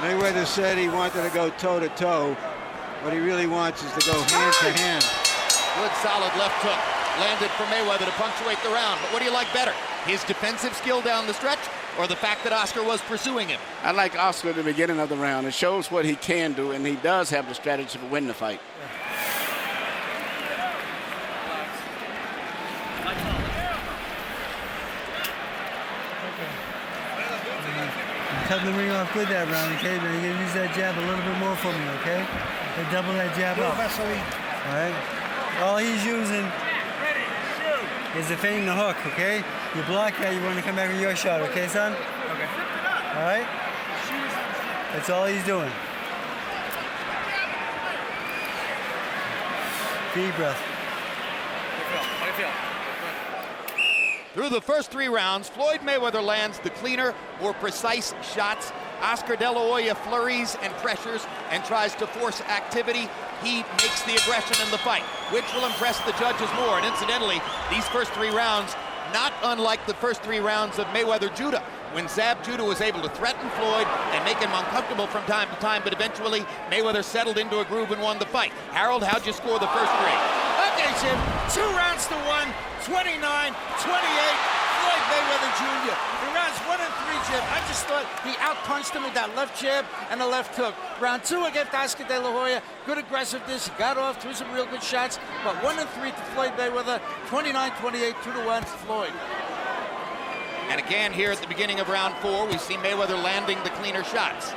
Speaker 10: Mayweather said he wanted to go toe-to-toe. What he really wants is to go hand-to-hand.
Speaker 9: Good solid left hook. Landed for Mayweather to punctuate the round. But what do you like better? His defensive skill down the stretch, or the fact that Oscar was pursuing him?
Speaker 11: I like Oscar at the beginning of the round. It shows what he can do, and he does have the strategy for winning the fight.
Speaker 17: Cutting the ring off good that round, okay? But you're gonna use that jab a little bit more for me, okay? And double that jab up. All right? All he's using is defending the hook, okay? You block that, you want to come back with your shot, okay, son? Okay. All right? That's all he's doing. Deep breath.
Speaker 9: How do you feel? Through the first 3 rounds, Floyd Mayweather lands the cleaner, more precise shots. Oscar De La Hoya flurries and pressures and tries to force activity. He makes the aggression in the fight, which will impress the judges more. And incidentally, these first 3 rounds, not unlike the first 3 rounds of Mayweather Judah, when Zab Judah was able to threaten Floyd and make him uncomfortable from time to time, but eventually Mayweather settled into a groove and won the fight. Harold, how'd you score the first 3?
Speaker 15: Okay, Jim, 2 rounds to 1, 29-28, Floyd Mayweather Jr. In rounds 1 and 3, Jim, I just thought he outpunched him with that left jab and the left hook. Round 2 against Oscar De La Hoya, good aggressiveness, he got off, threw some real good shots, but 1 and 3 to Floyd Mayweather, 29-28, 2-1 to Floyd.
Speaker 9: And again, here at the beginning of round 4, we see Mayweather landing the cleaner shots.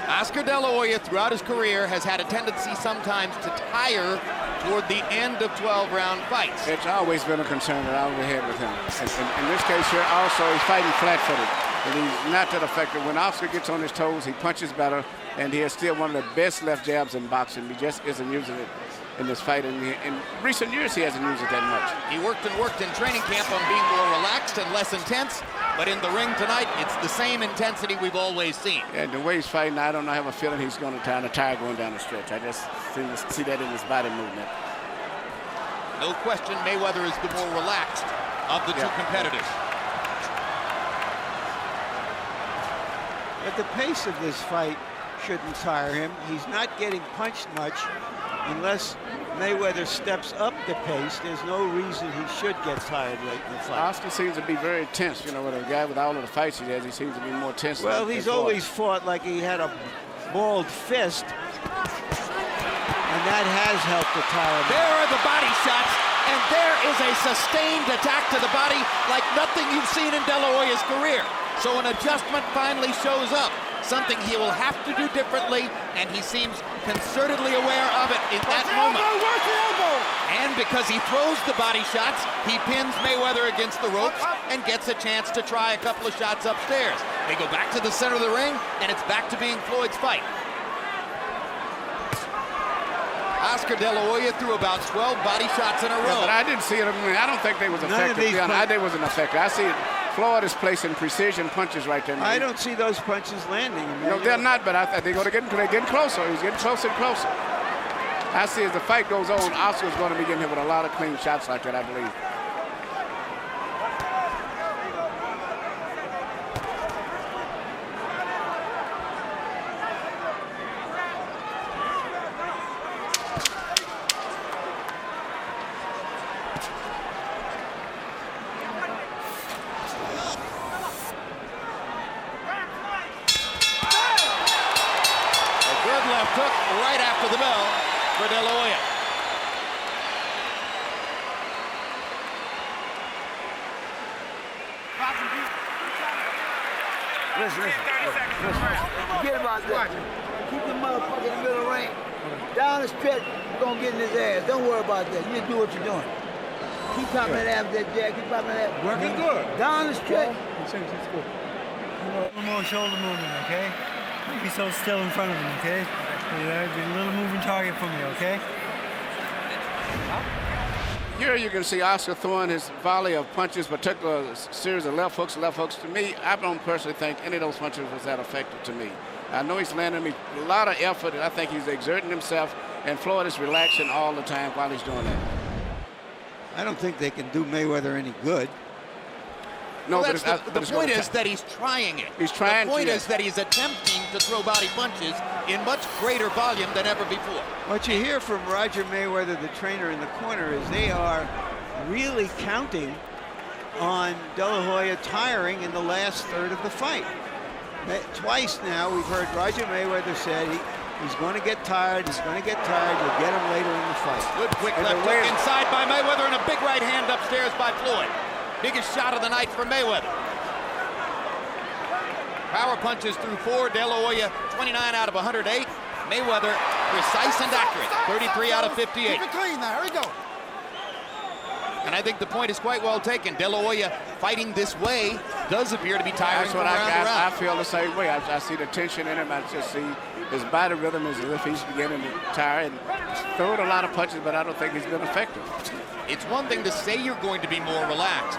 Speaker 9: Oscar De La Hoya, throughout his career, has had a tendency sometimes to tire toward the end of 12-round fights.
Speaker 11: It's always been a concern that I ever had with him. In this case here, also, he's fighting flat-footed. and he's not that effective. When Oscar gets on his toes, he punches better, and he is still one of the best left jabs in boxing. He just isn't using it in this fight, and in recent years he hasn't used it that much.
Speaker 9: He worked in training camp on being more relaxed and less intense, but in the ring tonight, it's the same intensity we've always seen.
Speaker 11: And the way he's fighting, I don't know, I have a feeling he's going to tire going down the stretch. I just seem to see that in his body movement.
Speaker 9: No question, Mayweather is the more relaxed of the two competitors.
Speaker 10: But the pace of this fight shouldn't tire him. He's not getting punched much. Unless Mayweather steps up the pace, there's no reason he should get tired late in the fight.
Speaker 11: Oscar seems to be very tense. You know, with a guy with all of the fights he has, he seems to be more tense.
Speaker 10: Well, he's always fought like he had a balled fist, and that has helped to tire him.
Speaker 9: There are the body shots, and there is a sustained attack to the body like nothing you've seen in De La Hoya's career. So an adjustment finally shows up, something he will have to do differently, and he seems concertedly aware of it in that moment. And because he throws the body shots, he pins Mayweather against the ropes and gets a chance to try a couple of shots upstairs. They go back to the center of the ring, and it's back to being Floyd's fight. Oscar De La Hoya threw about 12 body shots in a row.
Speaker 11: Yeah, but I didn't see it. I mean, I don't think they was effective. They wasn't effective. I see it. Floyd is placing precision punches right there.
Speaker 10: I don't see those punches landing.
Speaker 11: No, they're not, but they're getting closer. He's getting closer and closer. I see as the fight goes on, Oscar's going to be getting hit with a lot of clean shots like that, I believe.
Speaker 9: Hook right after the bell for De La Hoya.
Speaker 18: Listen. Forget about that. Keep the motherfucker in the middle of the ring. Down the stretch, you're going to get in his ass. Don't worry about that. You just do what you're doing. Keep popping that ass with that jab. Keep popping that.
Speaker 17: Working good.
Speaker 18: Down the stretch.
Speaker 17: A little more shoulder movement, okay? Don't be so still in front of him, okay? A little moving target for me, okay?
Speaker 11: Here you can see Oscar throwing his volley of punches, particularly a series of left hooks. To me, I don't personally think any of those punches was that effective to me. I know he's landing me a lot of effort, and I think he's exerting himself, and Floyd is relaxing all the time while he's doing that.
Speaker 10: I don't think they can do Mayweather any good.
Speaker 11: No,
Speaker 9: well,
Speaker 11: but
Speaker 9: the point is that he's trying it.
Speaker 11: He's trying.
Speaker 9: The point is that he's attempting to throw body punches in much greater volume than ever before.
Speaker 10: What you hear from Roger Mayweather, the trainer in the corner, is they are really counting on De La Hoya tiring in the last third of the fight. Twice now we've heard Roger Mayweather said he's going to get tired, you'll get him later in the fight.
Speaker 9: Good quick left hook inside by Mayweather and a big right hand upstairs by Floyd. Biggest shot of the night for Mayweather. Power punches through 4. De La Hoya 29 out of 108. Mayweather precise and accurate. 33 out of 58.
Speaker 16: Keep it clean now. Here we go.
Speaker 9: And I think the point is quite well taken. De La Hoya fighting this way does appear to be tiring.
Speaker 11: That's what I feel the same way. I see the tension in him. I just see his body rhythm is as if he's beginning to tire and throwing a lot of punches, but I don't think he's been effective.
Speaker 9: It's one thing to say you're going to be more relaxed,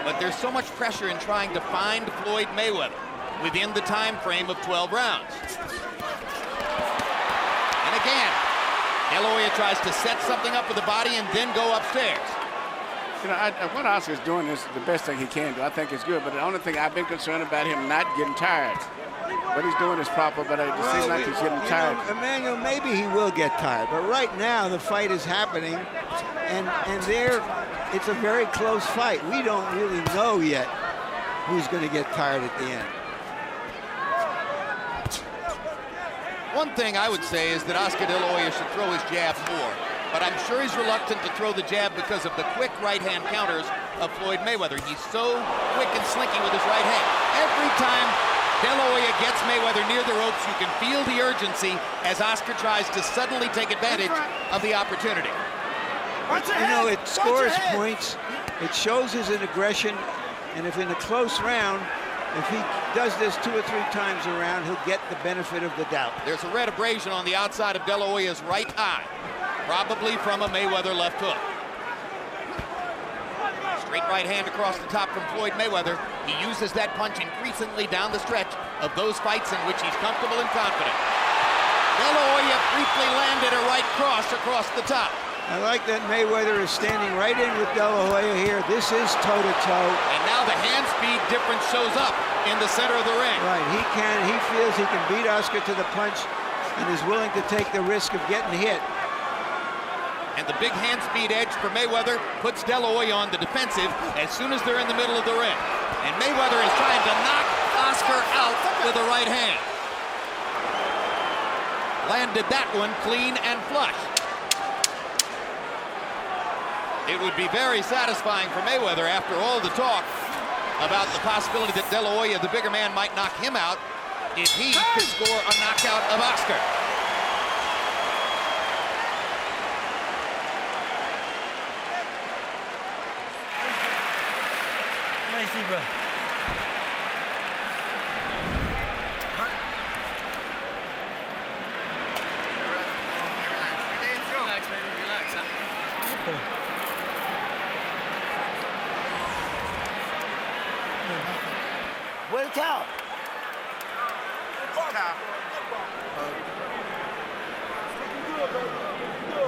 Speaker 9: but there's so much pressure in trying to find Floyd Mayweather within the time frame of 12 rounds. And again, De La Hoya tries to set something up with the body and then go upstairs.
Speaker 11: You know, what Oscar's doing is the best thing he can do. I think it's good, but the only thing I've been concerned about him not getting tired. What he's doing is proper, but it seems like he's getting tired.
Speaker 10: Emmanuel, maybe he will get tired, but right now the fight is happening, and it's a very close fight. We don't really know yet who's going to get tired at the end.
Speaker 9: One thing I would say is that Oscar De La Hoya should throw his jab more, but I'm sure he's reluctant to throw the jab because of the quick right-hand counters of Floyd Mayweather. He's so quick and slinky with his right hand. Every time De La Hoya gets Mayweather near the ropes, you can feel the urgency as Oscar tries to suddenly take advantage of the opportunity.
Speaker 10: You know, it scores points, it shows his aggression, and if in a close round, if he does this 2 or 3 times around, he'll get the benefit of the doubt.
Speaker 9: There's a red abrasion on the outside of De La Hoya's right eye, probably from a Mayweather left hook. Straight right hand across the top from Floyd Mayweather. He uses that punch increasingly down the stretch of those fights in which he's comfortable and confident. De La Hoya briefly landed a right cross across the top.
Speaker 10: I like that Mayweather is standing right in with De La Hoya here. This is toe-to-toe.
Speaker 9: And now the hand speed difference shows up in the center of the ring.
Speaker 10: Right, he feels he can beat Oscar to the punch and is willing to take the risk of getting hit.
Speaker 9: And the big hand speed edge for Mayweather puts De La Hoya on the defensive as soon as they're in the middle of the ring. And Mayweather is trying to knock Oscar out with a right hand. Landed that one clean and flush. It would be very satisfying for Mayweather after all the talk about the possibility that De La Hoya, the bigger man, might knock him out if he could score a knockout of Oscar.
Speaker 17: Nicely, bro. Relax, baby, relax, huh?
Speaker 18: Where's the towel?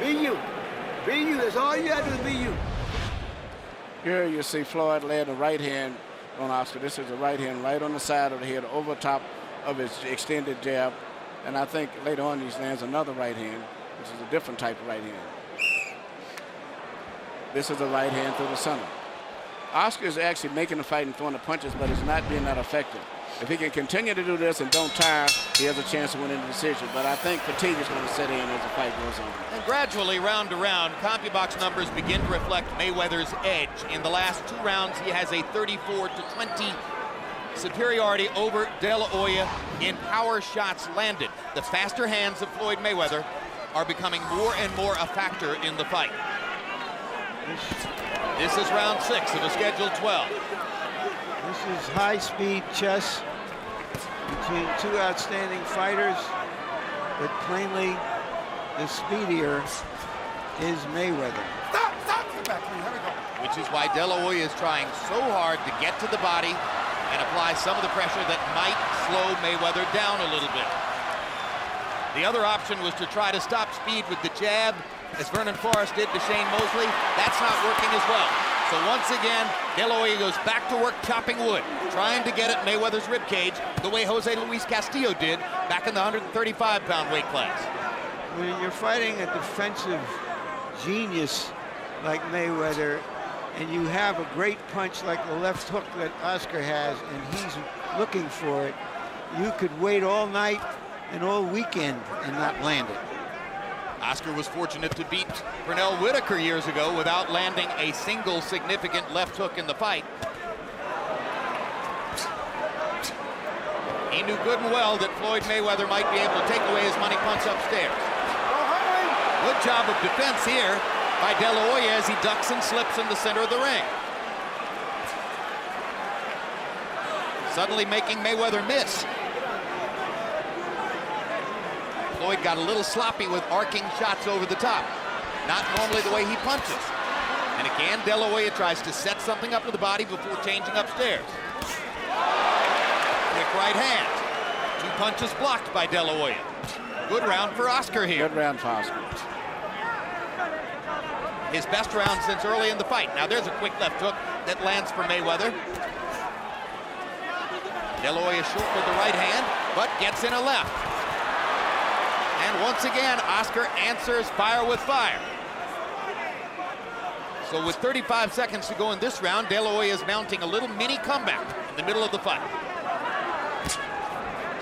Speaker 18: Be you. Be you. That's all you have to do is be you.
Speaker 11: Here you see Floyd land a right hand on Oscar. This is a right hand right on the side of the head, over top of his extended jab. And I think later on he lands another right hand, which is a different type of right hand. This is a right hand through the center. Oscar is actually making the fight and throwing the punches, but he's not being that effective. If he can continue to do this and don't tire, he has a chance to win in the decision. But I think fatigue is going to set in as the fight goes on.
Speaker 9: And gradually, round to round, CompuBox numbers begin to reflect Mayweather's edge. In the last 2 rounds, he has a 34-20 superiority over De La Hoya in power shots landed. The faster hands of Floyd Mayweather are becoming more and more a factor in the fight. This is round 6 of a scheduled 12.
Speaker 10: This is high-speed chess between 2 outstanding fighters, but plainly the speedier is Mayweather.
Speaker 9: Which is why De La Hoya is trying so hard to get to the body and apply some of the pressure that might slow Mayweather down a little bit. The other option was to try to stop speed with the jab, as Vernon Forrest did to Shane Mosley. That's not working as well. So once again, De La Hoya goes back to work chopping wood, trying to get at Mayweather's ribcage the way Jose Luis Castillo did back in the 135-pound weight class.
Speaker 10: When you're fighting a defensive genius like Mayweather, and you have a great punch like the left hook that Oscar has, and he's looking for it, you could wait all night and all weekend and not land it.
Speaker 9: Oscar was fortunate to beat Pernell Whitaker years ago without landing a single significant left hook in the fight. He knew good and well that Floyd Mayweather might be able to take away his money punch upstairs. Good job of defense here by De La Hoya as he ducks and slips in the center of the ring. Suddenly making Mayweather miss. Floyd got a little sloppy with arcing shots over the top. Not normally the way he punches. And again, De La Hoya tries to set something up to the body before changing upstairs. Quick right hand. 2 punches blocked by De La Hoya. Good round for Oscar here.
Speaker 11: Good round for Oscar.
Speaker 9: His best round since early in the fight. Now there's a quick left hook that lands for Mayweather. De La Hoya short with the right hand, but gets in a left. And once again, Oscar answers fire with fire. So with 35 seconds to go in this round, De La Hoya is mounting a little mini comeback in the middle of the fight.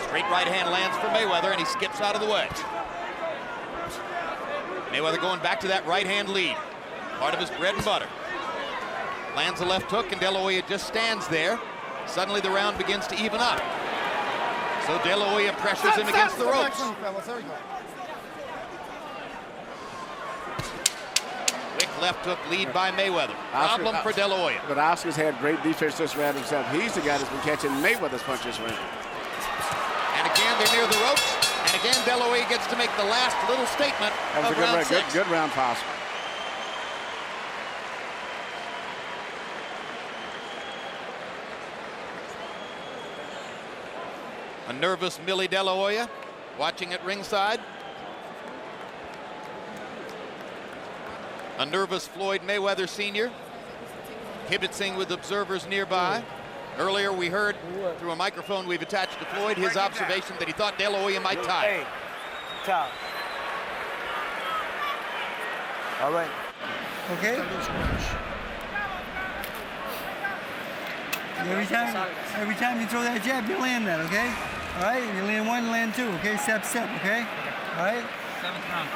Speaker 9: Straight right hand lands for Mayweather, and he skips out of the way. Mayweather going back to that right hand lead. Part of his bread and butter. Lands a left hook, and De La Hoya just stands there. Suddenly the round begins to even up. So De La Hoya pressures him against the ropes. Quick left hook lead by Mayweather. Problem for De La Hoya.
Speaker 11: But Oscar's had great defense this round himself. He's the guy that's been catching Mayweather's punches round.
Speaker 9: And again, they're near the ropes. And again, De La Hoya gets to make the last little statement
Speaker 11: That was
Speaker 9: of
Speaker 11: a good
Speaker 9: round
Speaker 11: round.
Speaker 9: 6.
Speaker 11: Good round for Oscar.
Speaker 9: A nervous Millie De La Hoya watching at ringside. A nervous Floyd Mayweather Sr. kibitzing with observers nearby. Earlier we heard through a microphone we've attached to Floyd his observation that he thought De La Hoya might tie.
Speaker 18: Hey, top. All right.
Speaker 17: Okay? Every time you throw that jab, you land that, okay? All right? You land one, land two, okay? Step, step, okay? All right?
Speaker 19: 7th round.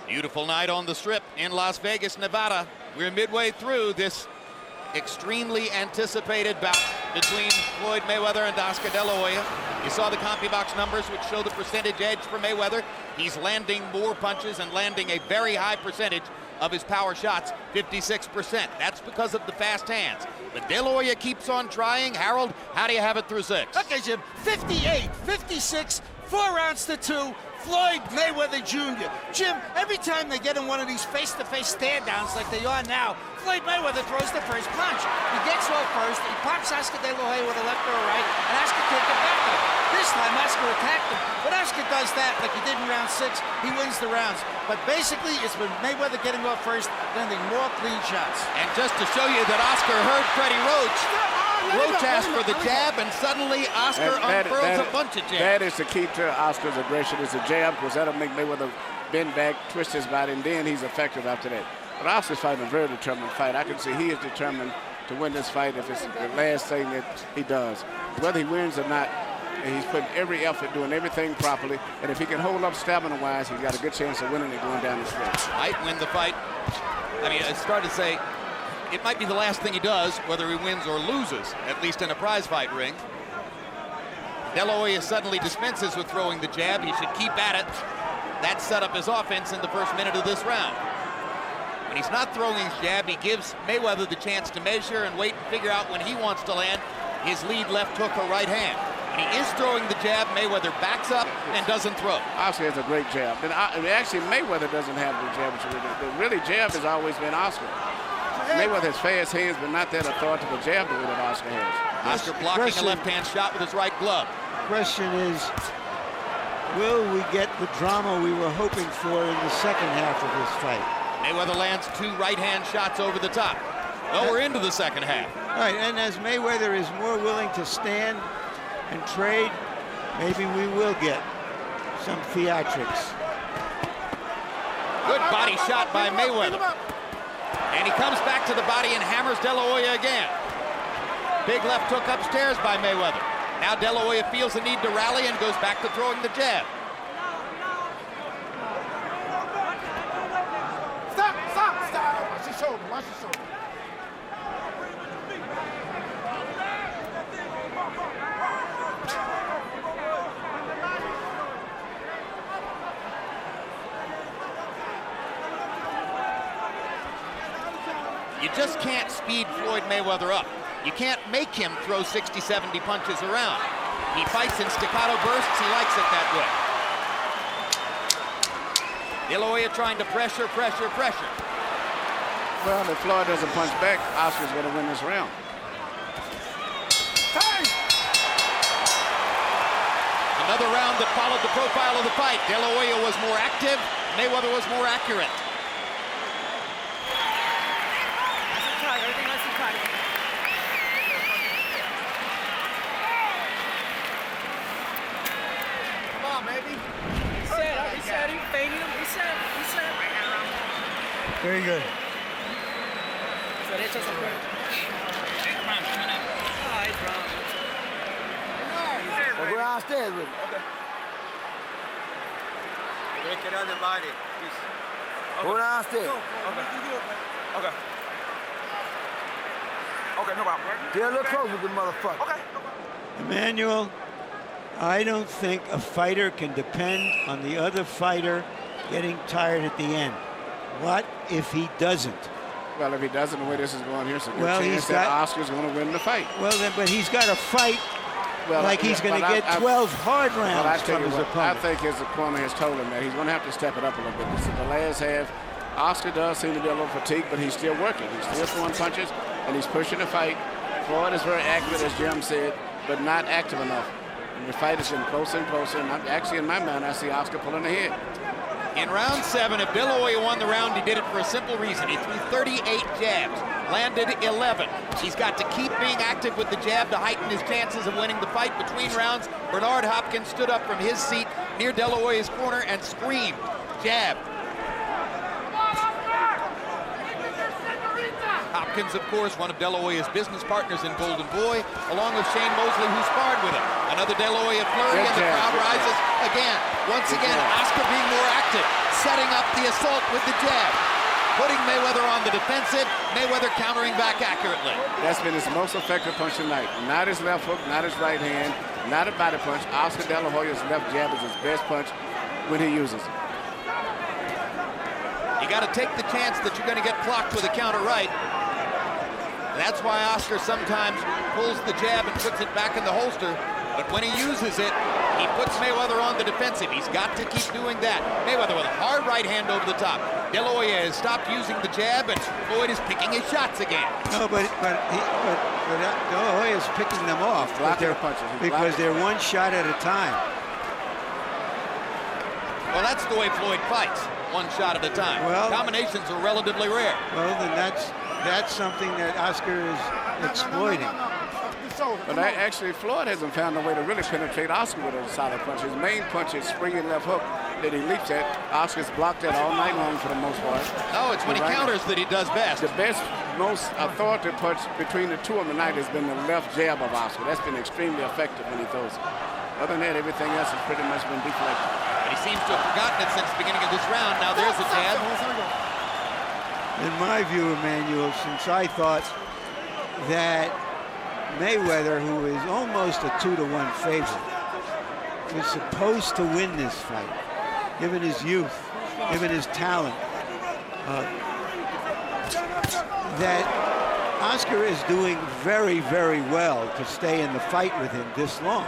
Speaker 9: Beautiful night on the Strip in Las Vegas, Nevada. We're midway through this extremely anticipated bout between Floyd Mayweather and Oscar De La Hoya. You saw the CompuBox numbers, which show the percentage edge for Mayweather. He's landing more punches and landing a very high percentage of his power shots, 56%. That's because of the fast hands. But De La Hoya keeps on trying. Harold, how do you have it through 6?
Speaker 15: Okay, Jim, 58, 56, 4 rounds to 2. Floyd Mayweather Jr. Jim, every time they get in one of these face-to-face stand-downs like they are now, Floyd Mayweather throws the first punch. He gets off first, he pops Oscar De La Hoya with a left or a right, and Oscar takes it back up. This time, Oscar attacked him. But Oscar does that like he did in round 6. He wins the rounds. But basically, it's been Mayweather getting off first, landing more clean shots.
Speaker 9: And just to show you that Oscar heard Freddie Roach, Roach asked for the jab, and suddenly Oscar unfurls a bunch of jabs.
Speaker 11: That is the key to Oscar's aggression, is the jab, because that'll make Mayweather bend back, twist his body, and then he's effective after that. But Oscar's fighting a very determined fight. I can see he is determined to win this fight if it's the last thing that he does. Whether he wins or not, he's putting every effort, doing everything properly, and if he can hold up stamina-wise, he's got a good chance of winning it going down the stretch.
Speaker 9: Might win the fight. I mean, I started to say, it might be the last thing he does, whether he wins or loses, at least in a prize fight ring. De La Hoya suddenly dispenses with throwing the jab. He should keep at it. That set up his offense in the first minute of this round. When he's not throwing his jab, he gives Mayweather the chance to measure and wait and figure out when he wants to land his lead left hook or right hand. When he is throwing the jab, Mayweather backs up and doesn't throw.
Speaker 11: Oscar has a great jab. And actually, Mayweather doesn't have the jab. The really jab has always been Oscar. Mayweather has fast hands, but not that authoritative jab the way that Oscar has.
Speaker 9: Oscar blocking a left-hand shot with his right glove.
Speaker 10: Question is, will we get the drama we were hoping for in the second half of this fight?
Speaker 9: Mayweather lands 2 right-hand shots over the top. Well, we're into the second half.
Speaker 10: Right, and as Mayweather is more willing to stand and trade, maybe we will get some theatrics.
Speaker 9: Good body shot by Mayweather. And he comes back to the body and hammers De La Hoya again. Big left hook upstairs by Mayweather. Now De La Hoya feels the need to rally and goes back to throwing the jab.
Speaker 16: Stop. Watch your shoulder, watch your shoulder.
Speaker 9: You just can't speed Floyd Mayweather up. You can't make him throw 60, 70 punches around. He fights in staccato bursts. He likes it that way. De La Hoya trying to pressure.
Speaker 11: Well, if Floyd doesn't punch back, Oscar's going to win this round.
Speaker 9: Another round that followed the profile of the fight. De La Hoya was more active. Mayweather was more accurate.
Speaker 17: Very good.
Speaker 18: We'll go downstairs with it.
Speaker 19: Okay. Get on the body, please.
Speaker 18: Go downstairs.
Speaker 19: Okay. Okay, no problem.
Speaker 18: Get a little closer with the motherfucker.
Speaker 10: Emmanuel, I don't think a fighter can depend on the other fighter getting tired at the end. What if he doesn't?
Speaker 11: Well, if he doesn't, the way this is going here, it's a good
Speaker 10: Well,
Speaker 11: chance that Oscar's going to win the fight.
Speaker 10: Well, then, but he's got to fight like he's going to get 12 hard rounds from his opponent.
Speaker 11: I think his opponent has told him that he's going to have to step it up a little bit. This is the last half. Oscar does seem to be a little fatigued, but he's still working. He's still throwing punches, and he's pushing the fight. Floyd is very accurate, as Jim said, but not active enough. And the fight is getting closer and closer, and actually, in my mind, I see Oscar pulling ahead.
Speaker 9: In round 7, if De La Hoya won the round, he did it for a simple reason. He threw 38 jabs, landed 11. He's got to keep being active with the jab to heighten his chances of winning the fight. Between rounds, Bernard Hopkins stood up from his seat near De La Hoya's corner and screamed, jab. Hopkins, of course, one of De La Hoya's business partners in Golden Boy, along with Shane Mosley, who sparred with him. Another De La Hoya flurry, and the crowd rises again. Once again, Oscar being more active, setting up the assault with the jab, putting Mayweather on the defensive, Mayweather countering back accurately.
Speaker 11: That's been his most effective punch tonight. Not his left hook, not his right hand, not a body punch. Oscar De La Hoya's left jab is his best punch when he uses it.
Speaker 9: You got to take the chance that you're going to get clocked with a counter right. That's why Oscar sometimes pulls the jab and puts it back in the holster. But when he uses it, he puts Mayweather on the defensive. He's got to keep doing that. Mayweather with a hard right hand over the top. De La Hoya has stopped using the jab, and Floyd is picking his shots again.
Speaker 10: No, but De La Hoya is picking them off because they're one shot at a time.
Speaker 9: Well, that's the way Floyd fights, one shot at a time.
Speaker 10: Well,
Speaker 9: combinations are relatively rare.
Speaker 10: Well, then that's something that Oscar is exploiting.
Speaker 11: But actually, Floyd hasn't found a way to really penetrate Oscar with a solid punch. His main punch is springing left hook that he leaps at. Oscar's blocked that all night long for the most part.
Speaker 9: No, it's when he counters that he does best.
Speaker 11: The best, most authoritative punch between the two of them tonight has been the left jab of Oscar. That's been extremely effective when he throws it. Other than that, everything else has pretty much been deflected.
Speaker 9: But he seems to have forgotten it since the beginning of this round. Now there's a jab.
Speaker 10: In my view, Emmanuel, since I thought that Mayweather, who is almost a 2-to-1 favorite, was supposed to win this fight, given his youth, given his talent, that Oscar is doing very, very well to stay in the fight with him this long.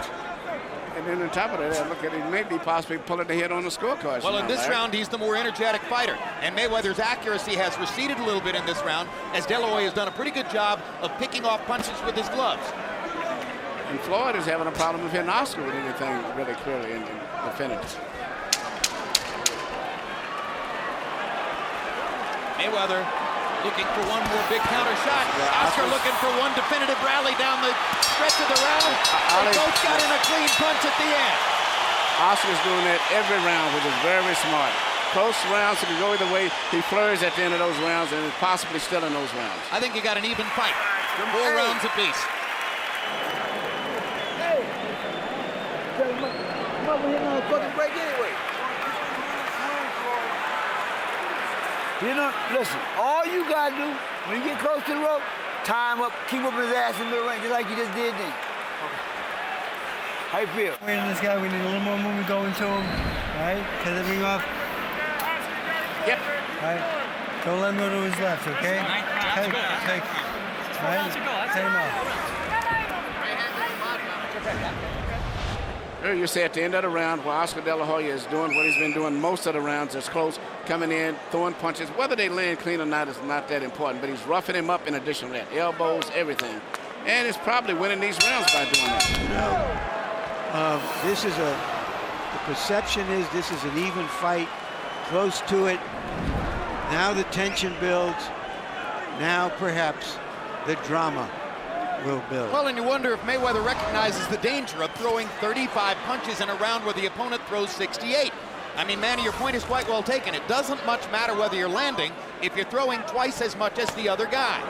Speaker 11: And then on top of that, look at it, maybe possibly pulling ahead on the scorecards.
Speaker 9: Well, in this round, he's the more energetic fighter. And Mayweather's accuracy has receded a little bit in this round, as De La Hoya has done a pretty good job of picking off punches with his gloves.
Speaker 11: And Floyd is having a problem with hitting Oscar with anything really clearly in the finish.
Speaker 9: Mayweather looking for one more big counter shot. Oscar looking for one definitive rally down the stretch of the round. They both got in a clean punch at the end.
Speaker 11: Oscar's doing that every round, which is very smart. Close rounds, he can go either way. He flurries at the end of those rounds and is possibly still in those rounds.
Speaker 9: I think you got an even fight. 4 rounds apiece.
Speaker 18: Hey! Mother hitting on a fucking break anyway. You know, listen, all you gotta do when you get close to the rope, time up, keep up his ass in the ring, just like you just did then. How you feel?
Speaker 17: Waiting this guy, we need a little more movement going to him. All right, cut the ring off.
Speaker 11: Yep.
Speaker 17: All right, don't let him go to his left, okay? Take. All right, take him off.
Speaker 11: You say at the end of the round, where Oscar De La Hoya is doing what he's been doing most of the rounds, is close, coming in, throwing punches. Whether they land clean or not is not that important, but he's roughing him up in addition to that. Elbows, everything. And he's probably winning these rounds by doing that.
Speaker 10: This is the perception is this is an even fight, close to it. Now the tension builds. Now perhaps the drama will build.
Speaker 9: Well, and you wonder if Mayweather recognizes the danger of throwing 35 punches in a round where the opponent throws 68. I mean, Manny, your point is quite well taken. It doesn't much matter whether you're landing if you're throwing twice as much as the other guy.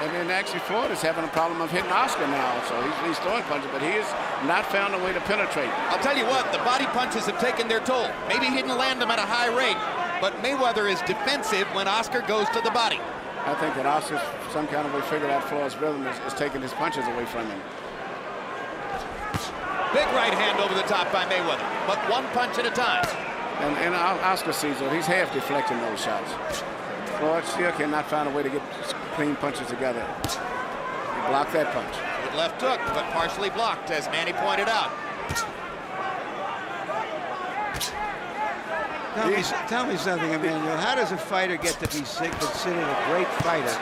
Speaker 11: And then actually Floyd is having a problem of hitting Oscar now, so he's throwing punches, but he has not found a way to penetrate.
Speaker 9: I'll tell you what, the body punches have taken their toll. Maybe he didn't land them at a high rate, but Mayweather is defensive when Oscar goes to the body.
Speaker 11: I think that Oscar's some kind of way figured out Floyd's rhythm is taking his punches away from him.
Speaker 9: Big right hand over the top by Mayweather, but one punch at a time.
Speaker 11: And Oscar sees it. He's half deflecting those shots. Floyd still cannot find a way to get clean punches together. He blocked that punch.
Speaker 9: Good left hook, but partially blocked, as Manny pointed out.
Speaker 10: Tell me something, Emmanuel. How does a fighter get to be considered a great fighter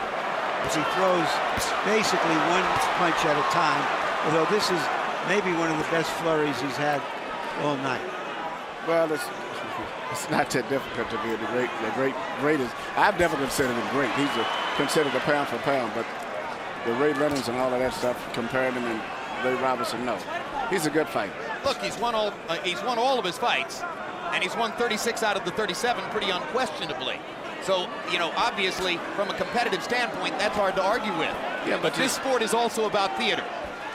Speaker 10: if he throws basically one punch at a time? Although this is maybe one of the best flurries he's had all night.
Speaker 11: Well, it's not that difficult to be the greatest. I've never considered him great. He's considered a pound for pound, but the Ray Leonards and all of that stuff, comparing him and Ray Robinson, no. He's a good fighter.
Speaker 9: Look, he's won all of his fights, and he's won 36 out of the 37 pretty unquestionably. So, you know, obviously, from a competitive standpoint, that's hard to argue with.
Speaker 11: Yeah,
Speaker 9: but this sport is also about theater.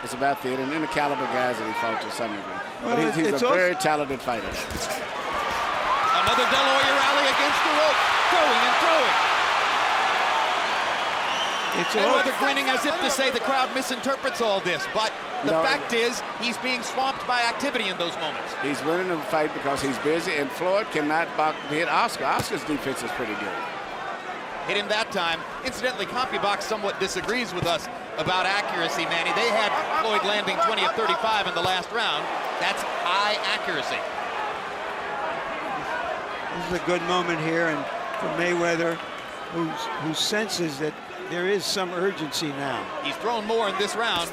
Speaker 11: It's about theater and the caliber guys that he fought to some degree. But he's a very talented fighter.
Speaker 9: Another De La Hoya rally against the rope, throwing and throwing. Mayweather grinning as if to say the crowd misinterprets all this, but the fact is he's being swamped by activity in those moments.
Speaker 11: He's winning the fight because he's busy, and Floyd cannot hit Oscar. Oscar's defense is pretty good.
Speaker 9: Hit him that time. Incidentally, CompuBox somewhat disagrees with us about accuracy, Manny. They had Floyd landing 20 of 35 in the last round. That's high accuracy.
Speaker 10: This is a good moment here, and for Mayweather, who senses that there is some urgency now.
Speaker 9: He's thrown more in this round.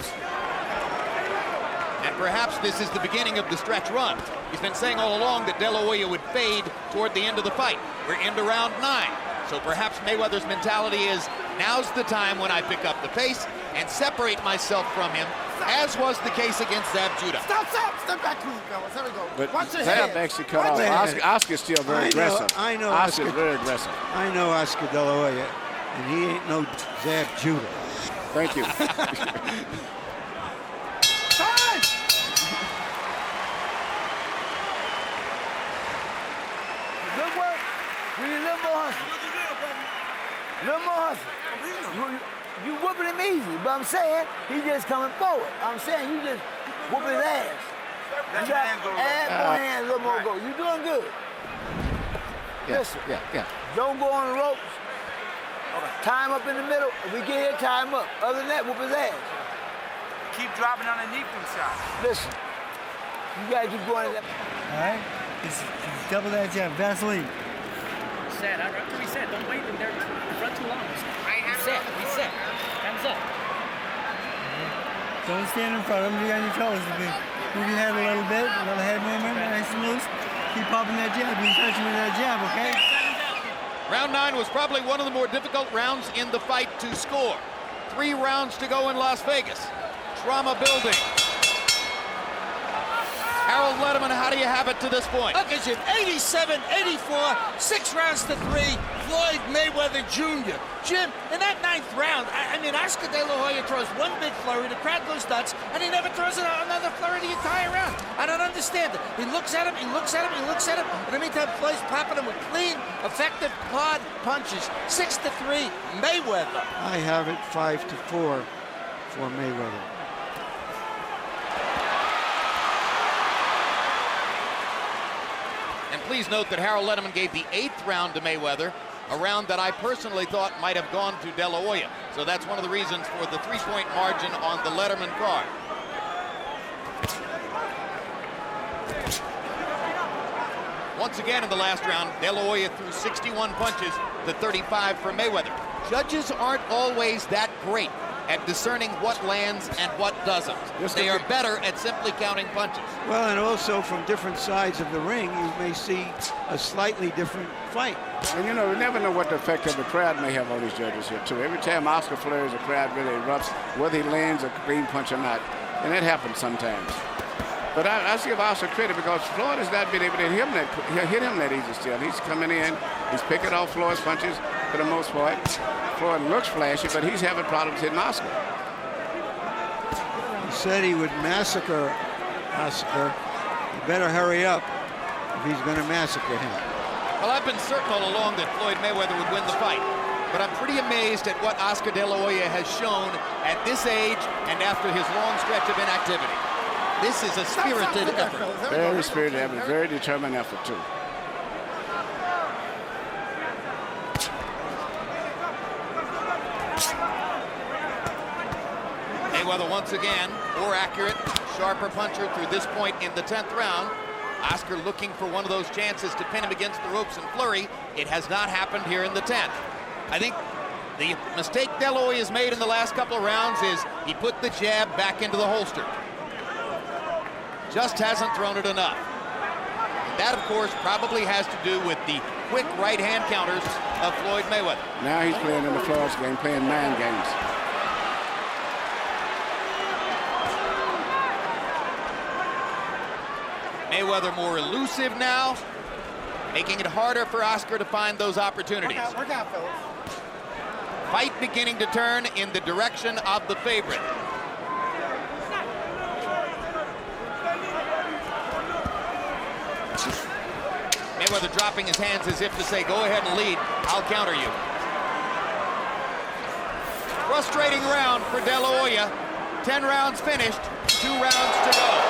Speaker 9: And perhaps this is the beginning of the stretch run. He's been saying all along that De La Hoya would fade toward the end of the fight. We're into round 9. So perhaps Mayweather's mentality is, now's the time when I pick up the pace and separate myself from him, as was the case against Zab Judah.
Speaker 15: Step back, please, fellas. There we go.
Speaker 11: But
Speaker 15: Watch your
Speaker 11: Zab
Speaker 15: head.
Speaker 11: actually cut off. Oscar's still very aggressive.
Speaker 10: I know
Speaker 11: Oscar's very aggressive.
Speaker 10: I know Oscar De La Hoya, and he ain't no Zab Judah.
Speaker 11: Thank you.
Speaker 15: Time!
Speaker 18: Good work. We need a little more hustle. A little more hustle. You whooping him easy, but I'm saying he just coming forward. I'm saying you just whooping his ass. You got add more hands, a little more go. You doing good. Listen, don't go on the ropes. Tie him up in the middle. If we get here, tie him up. Other than that, whoop his ass.
Speaker 17: Keep dropping underneath them shots.
Speaker 18: Listen, you gotta keep going.
Speaker 17: All right, it's double that jab, Vaseline.
Speaker 20: Reset. After reset, don't wait in there in front too long. Reset. Hands up.
Speaker 17: Don't stand in front of him. You got your toes. Move your head a little bit, a little head movement, nice and loose. Keep popping that jab. Be touching with that jab, okay?
Speaker 9: Round 9 was probably one of the more difficult rounds in the fight to score. 3 rounds to go in Las Vegas. Trauma building. Harold Letterman, how do you have it to this point?
Speaker 15: Look at you, 87-84, 6 rounds to 3, Floyd Mayweather Jr. Jim, in that 9th round, I mean, Oscar De La Hoya throws one big flurry, the crowd goes nuts, and he never throws another flurry the entire round. I don't understand it. He looks at him, he looks at him, he looks at him, and in the meantime, Floyd's popping him with clean, effective, hard punches. 6-3, Mayweather.
Speaker 10: I have it 5-4 for Mayweather.
Speaker 9: And please note that Harold Letterman gave the 8th round to Mayweather, a round that I personally thought might have gone to De La Hoya. So that's one of the reasons for the 3-point margin on the Letterman card. Once again in the last round, De La Hoya threw 61 punches to 35 for Mayweather. Judges aren't always that great at discerning what lands and what doesn't. They are better at simply counting punches.
Speaker 10: Well, and also from different sides of the ring, you may see a slightly different fight.
Speaker 11: And you know, we never know what the effect of the crowd may have on these judges here, too. Every time Oscar flares, the crowd really erupts, whether he lands a clean punch or not. And that happens sometimes. But I give Oscar credit because Floyd has not been able to hit him that easy still. He's coming in, he's picking off Floyd's punches for the most part. Floyd looks flashy, but he's having problems hitting Oscar.
Speaker 10: He said he would massacre Oscar. He better hurry up if he's going to massacre him.
Speaker 9: Well, I've been certain all along that Floyd Mayweather would win the fight, but I'm pretty amazed at what Oscar De La Hoya has shown at this age and after his long stretch of inactivity. This is a spirited effort.
Speaker 11: Very spirited effort, very determined effort, too.
Speaker 9: Mayweather once again, more accurate, sharper puncher through this point in the 10th round. Oscar looking for one of those chances to pin him against the ropes and flurry. It has not happened here in the 10th. I think the mistake De La Hoya has made in the last couple of rounds is he put the jab back into the holster. Just hasn't thrown it enough. And that, of course, probably has to do with the quick right-hand counters of Floyd Mayweather.
Speaker 11: Now he's playing in the Floyd's game, playing mind games.
Speaker 9: Mayweather more elusive now, making it harder for Oscar to find those opportunities.
Speaker 16: Work out, fellas.
Speaker 9: Fight beginning to turn in the direction of the favorite. Mayweather dropping his hands as if to say, go ahead and lead, I'll counter you. Frustrating round for De La Hoya. 10 rounds finished, 2 rounds to go.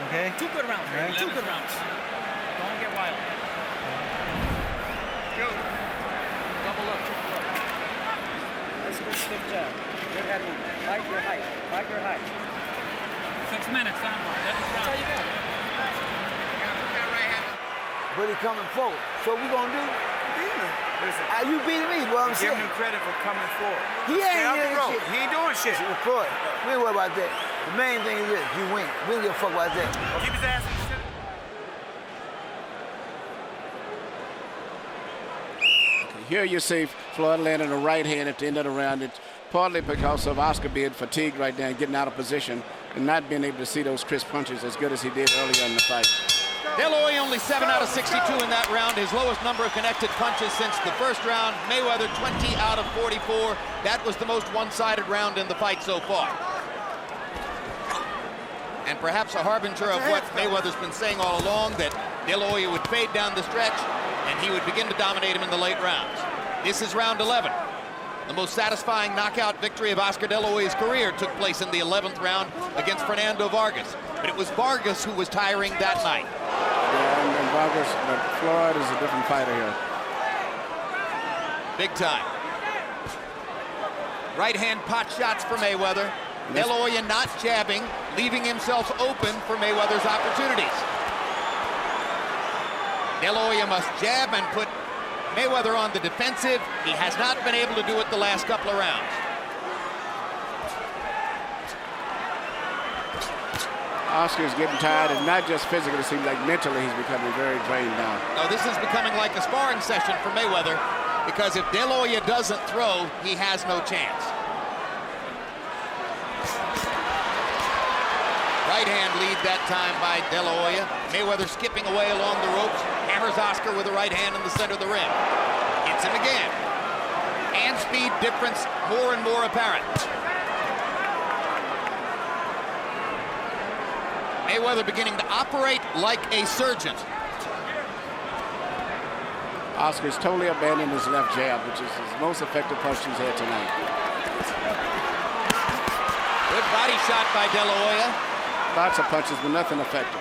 Speaker 17: Okay?
Speaker 20: 2 good rounds, right? 2 good rounds. Don't get wild. Go. Double up, triple up. That's a good stiff jab. Good head movement. Fight your height. Fight your height. 6 minutes, time. That's all you got.
Speaker 18: But he's coming forward. So what we gonna do?
Speaker 17: Listen,
Speaker 18: You beating me, boy. I'm
Speaker 17: give
Speaker 18: saying.
Speaker 17: him credit for coming forward.
Speaker 18: He ain't
Speaker 17: Stay out
Speaker 18: doing
Speaker 17: the road.
Speaker 18: shit.
Speaker 17: He ain't doing shit.
Speaker 18: Floyd, we ain't worry about that. The main thing is this: you win. We don't give a fuck about that.
Speaker 17: Keep his ass in the center.
Speaker 11: Here you see Floyd landing a right hand at the end of the round. It's partly because of Oscar being fatigued right now and getting out of position and not being able to see those crisp punches as good as he did earlier in the fight.
Speaker 9: De La Hoya only 7 out of 62 in that round, his lowest number of connected punches since the first round. Mayweather 20 out of 44. That was the most one-sided round in the fight so far. And perhaps a harbinger of what Mayweather's been saying all along, that De La Hoya would fade down the stretch and he would begin to dominate him in the late rounds. This is round 11. The most satisfying knockout victory of Oscar De La Hoya's career took place in the 11th round against Fernando Vargas. But it was Vargas who was tiring that night.
Speaker 11: Yeah, and Vargas, but Floyd is a different fighter here.
Speaker 9: Big time. Right hand pot shots for Mayweather. De La Hoya not jabbing, leaving himself open for Mayweather's opportunities. De La Hoya must jab and put Mayweather on the defensive. He has not been able to do it the last couple of rounds.
Speaker 11: Oscar's getting tired, and not just physically, it seems like mentally he's becoming very drained now.
Speaker 9: No, this is becoming like a sparring session for Mayweather, because if De La Hoya doesn't throw, he has no chance. Right hand lead that time by De La Hoya. Mayweather skipping away along the ropes, hammers Oscar with a right hand in the center of the ring. Hits him again. Hand speed difference more and more apparent. Mayweather beginning to operate like a surgeon.
Speaker 11: Oscar's totally abandoned his left jab, which is his most effective punch he's had tonight.
Speaker 9: Good body shot by De La Hoya.
Speaker 11: Lots of punches, but nothing effective.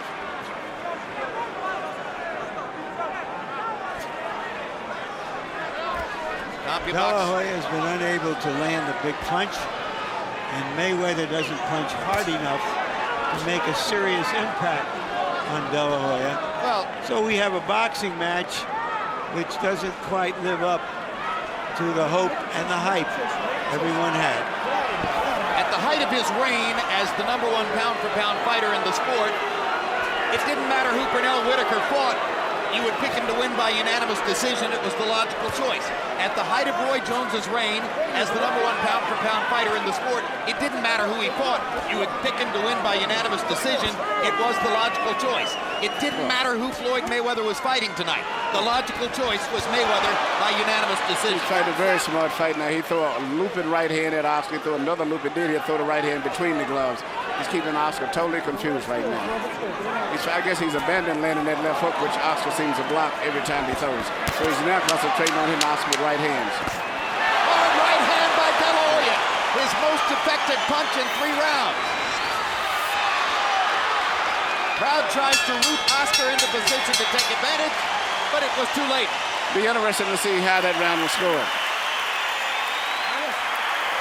Speaker 10: De La Hoya has been unable to land a big punch, and Mayweather doesn't punch hard enough to make a serious impact on De La Hoya.
Speaker 9: Well,
Speaker 10: so we have a boxing match which doesn't quite live up to the hope and the hype everyone had.
Speaker 9: At the height of his reign as the #1 pound-for-pound fighter in the sport, it didn't matter who Pernell Whitaker fought. You would pick him to win by unanimous decision. It was the logical choice. At the height of Roy Jones's reign as the #1 pound-for-pound fighter in the sport, it didn't matter who he fought. You would pick him to win by unanimous decision. It was the logical choice. It didn't matter who Floyd Mayweather was fighting tonight. The logical choice was Mayweather by unanimous decision.
Speaker 11: He's fighting a very smart fight now. He threw a looping right hand at Oscar, he threw another loop, and then he'll throw the right hand between the gloves. He's keeping Oscar totally confused right now. I guess he's abandoned landing that left hook, which Oscar seems to block every time he throws. So he's now concentrating on hitting Oscar with right hands.
Speaker 9: Hard right hand by De La Hoya. His most effective punch in 3 rounds. Crowd tries to root Oscar into position to take advantage, but it was too late.
Speaker 11: Be interesting to see how that round will score.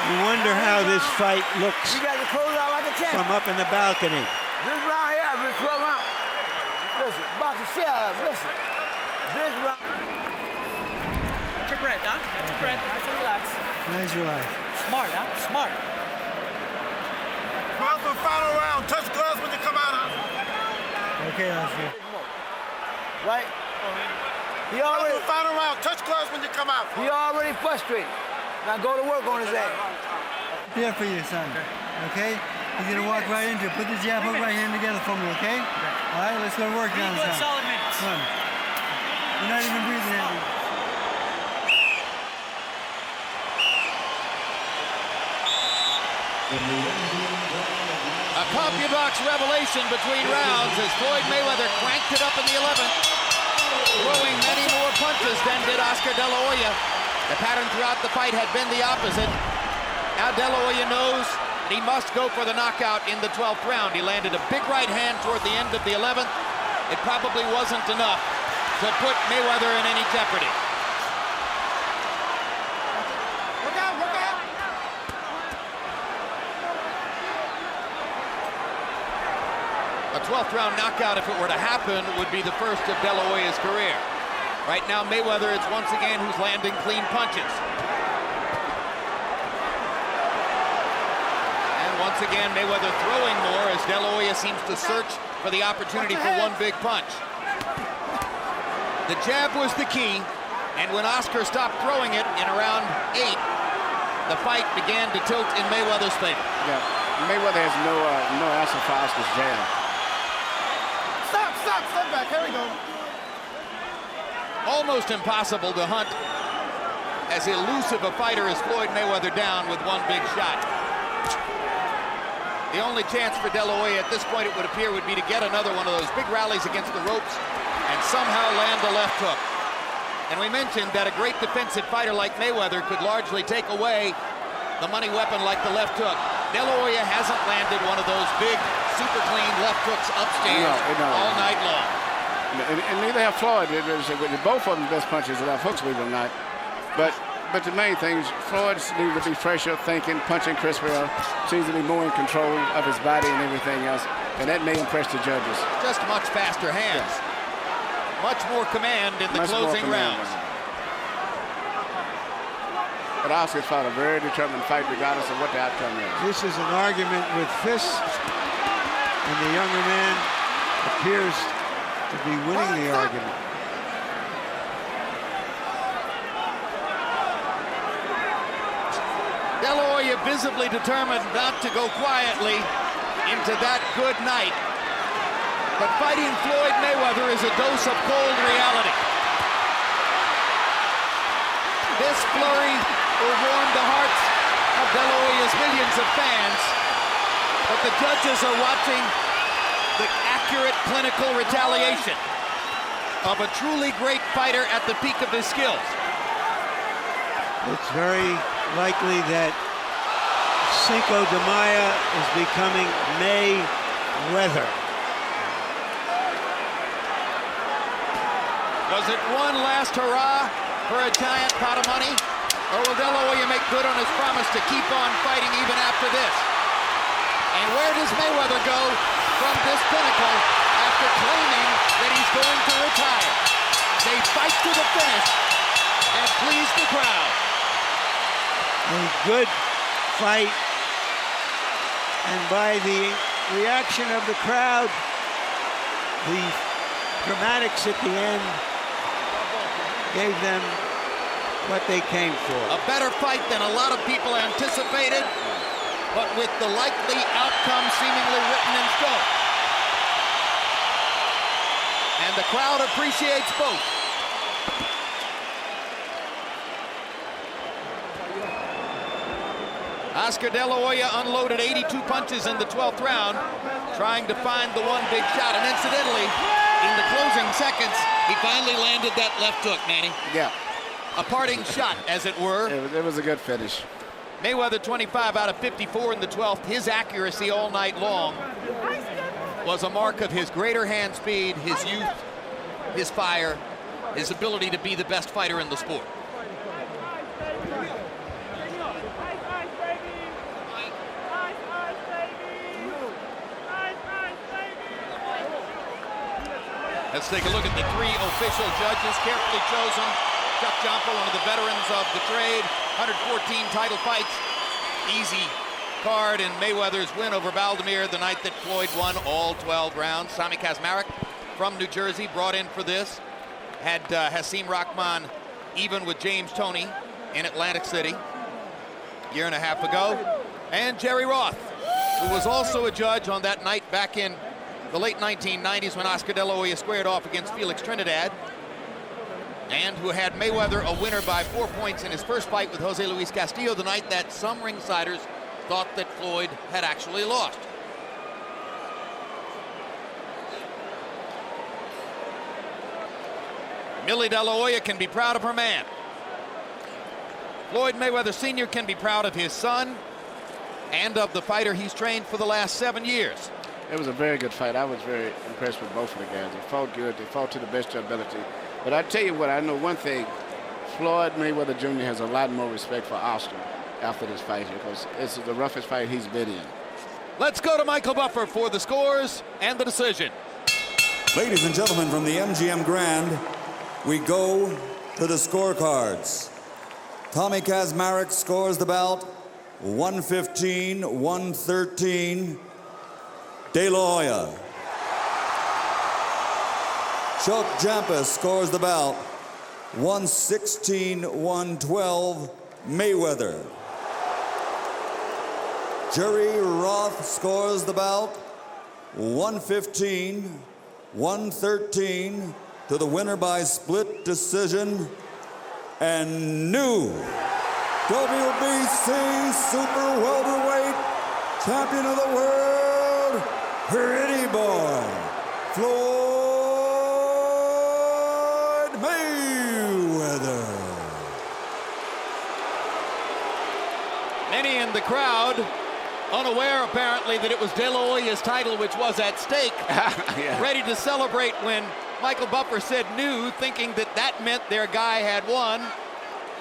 Speaker 10: You wonder how this fight looks
Speaker 18: You got to close out like a champ.
Speaker 10: from up in the balcony.
Speaker 18: This round here, I've been 12 rounds. Listen, boxing, shut up, listen. This round.
Speaker 20: Catch your breath, huh? Catch your breath. Nice and relax.
Speaker 10: Nice relax.
Speaker 20: Smart, huh? Smart.
Speaker 16: Gloves for final round. Touch gloves when you come out.
Speaker 10: Okay, Oscar.
Speaker 18: Right? He already.
Speaker 16: Final round. Touch gloves when you come out.
Speaker 18: He already frustrated. Now go to work on his ass.
Speaker 17: Here for you, son. Okay? He's gonna walk right into it. Put the jab hook right hand together for me, okay? All right, let's go to work now, son.
Speaker 20: Solid minutes.
Speaker 17: Come on. You're not even breathing, Andy.
Speaker 9: A CompuBox revelation between rounds as Floyd Mayweather cranked it up in the 11th, throwing many more punches than did Oscar De La Hoya. The pattern throughout the fight had been the opposite. Now De La Hoya knows that he must go for the knockout in the 12th round. He landed a big right hand toward the end of the 11th. It probably wasn't enough to put Mayweather in any jeopardy.
Speaker 16: Look out, look out.
Speaker 9: A 12th round knockout, if it were to happen, would be the first of De La Hoya's career. Right now, Mayweather is once again who's landing clean punches. And once again, Mayweather throwing more as De La Hoya seems to search for the opportunity for one big punch. The jab was the key, and when Oscar stopped throwing it in around 8, the fight began to tilt in Mayweather's favor.
Speaker 11: Yeah, Mayweather has no answer for Oscar's jab.
Speaker 16: Stop back. Here we go.
Speaker 9: Almost impossible to hunt as elusive a fighter as Floyd Mayweather down with one big shot. The only chance for De La Hoya at this point, it would appear, would be to get another one of those big rallies against the ropes and somehow land the left hook. And we mentioned that a great defensive fighter like Mayweather could largely take away the money weapon like the left hook. De La Hoya hasn't landed one of those big, super clean left hooks upstairs all night long.
Speaker 11: And neither have Floyd. Both of them best punches are left hooks, believe it or not. But the main thing is Floyd needs to be fresher, thinking, punching crisper, seems to be more in control of his body and everything else. And that may impress the judges.
Speaker 9: Just much faster hands. Yes. Much more command in the closing rounds.
Speaker 11: But Oscar's fought a very determined fight regardless of what the outcome is.
Speaker 10: This is an argument with fists, and the younger man appears to be winning the argument.
Speaker 9: De La Hoya visibly determined not to go quietly into that good night. But fighting Floyd Mayweather is a dose of cold reality. This flurry will warm the hearts of De La Hoya's millions of fans, but the judges are watching the accurate clinical retaliation of a truly great fighter at the peak of his skills.
Speaker 10: It's very likely that Cinco de Mayo is becoming Mayweather.
Speaker 9: Was it one last hurrah for a giant pot of money? Or will De La Hoya make good on his promise to keep on fighting even after this? And where does Mayweather go from this pinnacle after claiming that he's going to retire? They fight to the finish and please the crowd.
Speaker 10: A good fight, and by the reaction of the crowd, the dramatics at the end gave them what they came for.
Speaker 9: A better fight than a lot of people anticipated, but with the likely outcome seemingly written in stone. And the crowd appreciates both. Oscar De La Hoya unloaded 82 punches in the 12th round, trying to find the one big shot. And incidentally, in the closing seconds, he finally landed that left hook, Manny.
Speaker 11: Yeah.
Speaker 9: A parting shot, as it were.
Speaker 11: It was a good finish.
Speaker 9: Mayweather 25 out of 54 in the 12th. His accuracy all night long was a mark of his greater hand speed, his youth, his fire, his ability to be the best fighter in the sport. Let's take a look at the three official judges, carefully chosen. Giampa, one of the veterans of the trade, 114 title fights. Easy card in Mayweather's win over Valdemir the night that Floyd won all 12 rounds. Sami Kaczmarek from New Jersey brought in for this. Had Hasim Rahman even with James Toney in Atlantic City a year and a half ago. And Jerry Roth, who was also a judge on that night back in the late 1990s when Oscar De La Hoya squared off against Felix Trinidad, and who had Mayweather a winner by 4 points in his first fight with Jose Luis Castillo the night that some ringsiders thought that Floyd had actually lost. Millie De La Hoya can be proud of her man. Floyd Mayweather Sr. can be proud of his son and of the fighter he's trained for the last 7 years.
Speaker 11: It was a very good fight. I was very impressed with both of the guys. They fought good. They fought to the best of their ability. But I tell you what, I know one thing. Floyd Mayweather Jr. has a lot more respect for Oscar after this fight here, because this is the roughest fight he's been in.
Speaker 9: Let's go to Michael Buffer for the scores and the decision.
Speaker 12: Ladies and gentlemen, from the MGM Grand, we go to the scorecards. Tommy Kaczmarek scores the bout 115-113. De La Hoya. Chuck Giampa scores the bout 116-112. Mayweather. Jerry Roth scores the bout 115-113 to the winner by split decision and new WBC Super Welterweight Champion of the World, Pretty Boy, Floyd Mayweather.
Speaker 9: Many in the crowd unaware apparently that it was De La Hoya's title which was at stake, ready to celebrate when Michael Buffer said new, thinking that that meant their guy had won.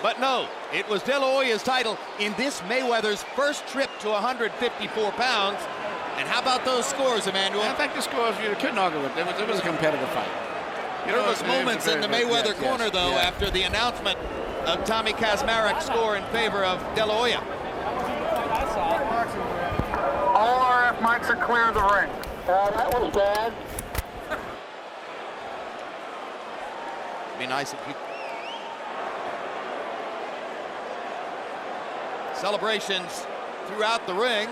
Speaker 9: But no, it was De La Hoya's title in this Mayweather's first trip to 154 pounds. And how about those scores, Emmanuel?
Speaker 11: I think the scores you couldn't argue with. It was a competitive fight.
Speaker 9: There was moments in the Mayweather corner, though, after the announcement of Tommy Kaczmarek's score in favor of De La Hoya.
Speaker 21: All RF mics are clear of the ring. That was bad.
Speaker 9: It'd be nice if you... Celebrations throughout the ring.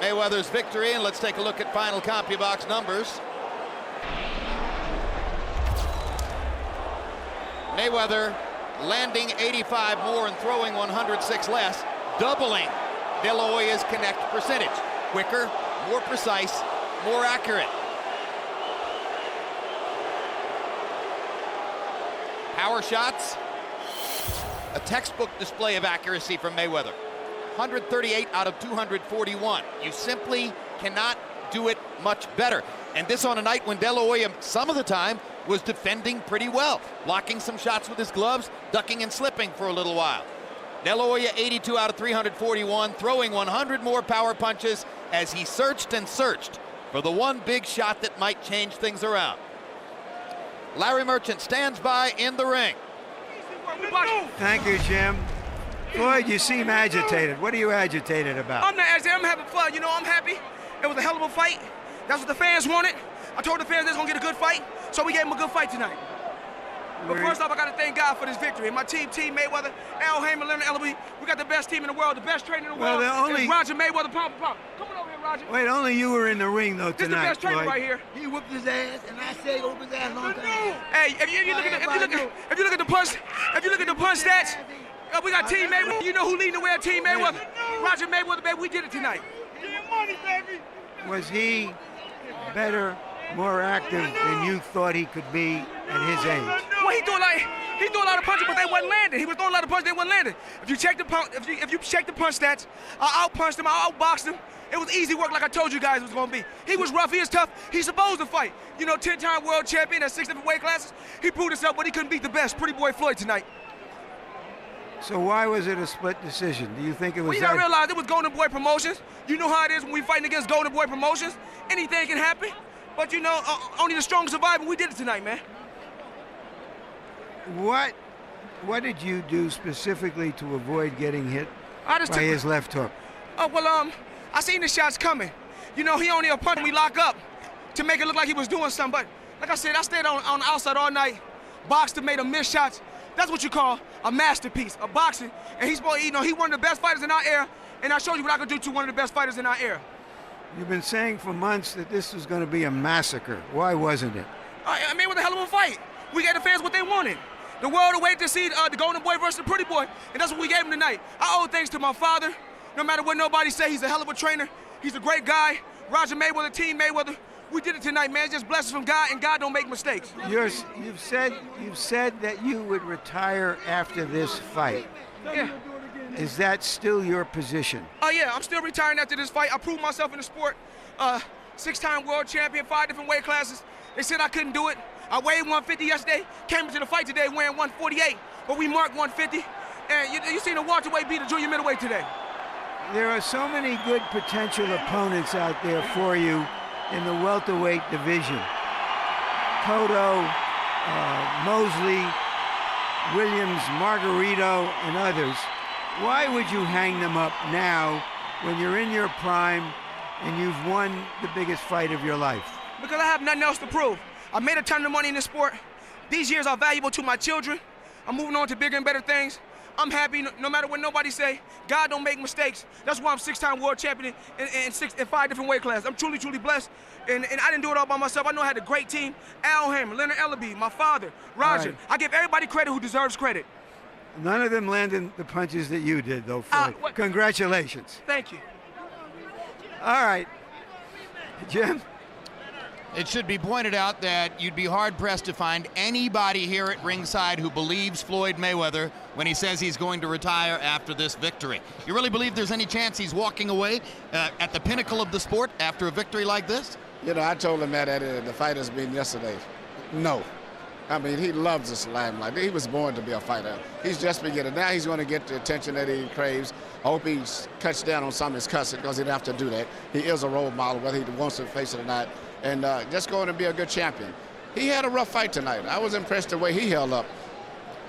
Speaker 9: Mayweather's victory, and let's take a look at final CompuBox numbers. Mayweather landing 85 more and throwing 106 less, doubling De La Hoya's connect percentage. Quicker, more precise, more accurate. Power shots, a textbook display of accuracy from Mayweather. 138 out of 241. You simply cannot do it much better. And this on a night when De La Hoya, some of the time, was defending pretty well, blocking some shots with his gloves, ducking and slipping for a little while. De La Hoya 82 out of 341, throwing 100 more power punches as he searched and searched for the one big shot that might change things around. Larry Merchant stands by in the ring.
Speaker 10: Thank you, Jim. Floyd, you seem agitated. What are you agitated about?
Speaker 22: I'm not agitated. I'm having fun. You know, I'm happy. It was a hell of a fight. That's what the fans wanted. I told the fans they was going to get a good fight, so we gave them a good fight tonight. But first off, I got to thank God for this victory. My team, Mayweather, Al Heyman, Leonard Ellaby, we got the best team in the world, the best trainer in the world. It's Roger Mayweather, pound for pound. Come on over here, Roger.
Speaker 10: Wait, only you were in the ring, though, tonight,
Speaker 22: This is the best trainer
Speaker 10: Floyd.
Speaker 22: right here.
Speaker 18: He whooped his ass, and I said whoop his ass long time.
Speaker 22: Hey, if you look at the punch stats, we got Team Mayweather. You know who leading the way at Team Mayweather? Roger Mayweather, baby, we did it tonight.
Speaker 10: Was he better, more active than you thought he could be at his age?
Speaker 22: Well, he threw a lot of punches, but they wasn't landing. He was throwing a lot of punches, they wasn't landing. If you check the punch stats, I outpunched him, I outboxed him. It was easy work, like I told you guys it was gonna be. He was rough, he was tough. He's supposed to fight. You know, 10-time world champion at 6 different weight classes. He proved himself, but he couldn't beat the best, Pretty Boy Floyd tonight.
Speaker 10: So why was it a split decision? Do you think it was?
Speaker 22: Well, you gotta realize it was Golden Boy Promotions. You know how it is when we fighting against Golden Boy Promotions. Anything can happen. But you know, only the strong survive, and we did it tonight, man.
Speaker 10: What did you do specifically to avoid getting hit by his left hook?
Speaker 22: Oh, well, I seen the shots coming. You know, he only a punch we lock up to make it look like he was doing something. But like I said, I stayed on the outside all night, boxed and made him miss shots. That's what you call a masterpiece, a boxing. And he's, you know, he one of the best fighters in our era, and I showed you what I could do to one of the best fighters in our era.
Speaker 10: You've been saying for months that this was going to be a massacre. Why wasn't it?
Speaker 22: I mean, it was a hell of a fight. We gave the fans what they wanted. The world awaited to see the Golden Boy versus the Pretty Boy, and that's what we gave him tonight. I owe thanks to my father. No matter what nobody say, he's a hell of a trainer. He's a great guy. Roger Mayweather, Team Mayweather. We did it tonight, man. Just blessings from God, and God don't make mistakes.
Speaker 10: You've said that you would retire after this fight.
Speaker 22: Yeah.
Speaker 10: Is that still your position?
Speaker 22: Oh, yeah, I'm still retiring after this fight. I proved myself in the sport. 6-time world champion, 5 different weight classes. They said I couldn't do it. I weighed 150 yesterday, came into the fight today weighing 148, but we marked 150. And you seen the welterweight beat the junior middleweight today.
Speaker 10: There are so many good potential opponents out there for you in the welterweight division. Cotto, Mosley, Williams, Margarito, and others. Why would you hang them up now when you're in your prime and you've won the biggest fight of your life?
Speaker 22: Because I have nothing else to prove. I made a ton of money in this sport. These years are valuable to my children. I'm moving on to bigger and better things. I'm happy no matter what nobody say. God don't make mistakes. That's why I'm 6-time world champion in 5 different weight classes. I'm truly, truly blessed. And I didn't do it all by myself. I know I had a great team. Al Hamer, Leonard Ellaby, my father, Roger.
Speaker 10: Right.
Speaker 22: I give everybody credit who deserves credit.
Speaker 10: None of them landed the punches that you did, though, Floyd. Congratulations.
Speaker 22: Thank you.
Speaker 10: All right. Jim?
Speaker 9: It should be pointed out that you'd be hard-pressed to find anybody here at ringside who believes Floyd Mayweather when he says he's going to retire after this victory. You really believe there's any chance he's walking away at the pinnacle of the sport after a victory like this?
Speaker 11: You know, I told him that at the fighters meeting yesterday. No. I mean, he loves this limelight. He was born to be a fighter. He's just beginning. Now he's going to get the attention that he craves. I hope he cuts down on some of his cussing because he'd have to do that. He is a role model, whether he wants to face it or not. And just going to be a good champion. He had a rough fight tonight. I was impressed the way he held up.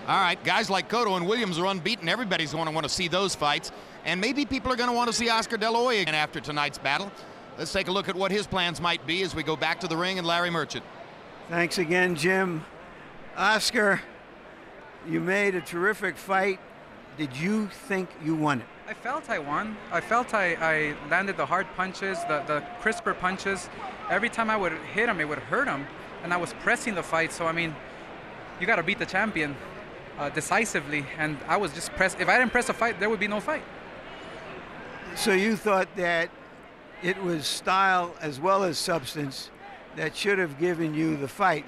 Speaker 9: All right, guys like Cotto and Williams are unbeaten. Everybody's going to want to see those fights. And maybe people are going to want to see Oscar De La Hoya again after tonight's battle. Let's take a look at what his plans might be as we go back to the ring and Larry Merchant.
Speaker 10: Thanks again, Jim. Oscar, you made a terrific fight. Did you think you won it?
Speaker 2: I felt I won. I felt I landed the hard punches, the crisper punches. Every time I would hit him, it would hurt him. And I was pressing the fight. So, I mean, you got to beat the champion decisively. And I was just pressed. If I didn't press a fight, there would be no fight.
Speaker 10: So you thought that it was style as well as substance that should have given you the fight.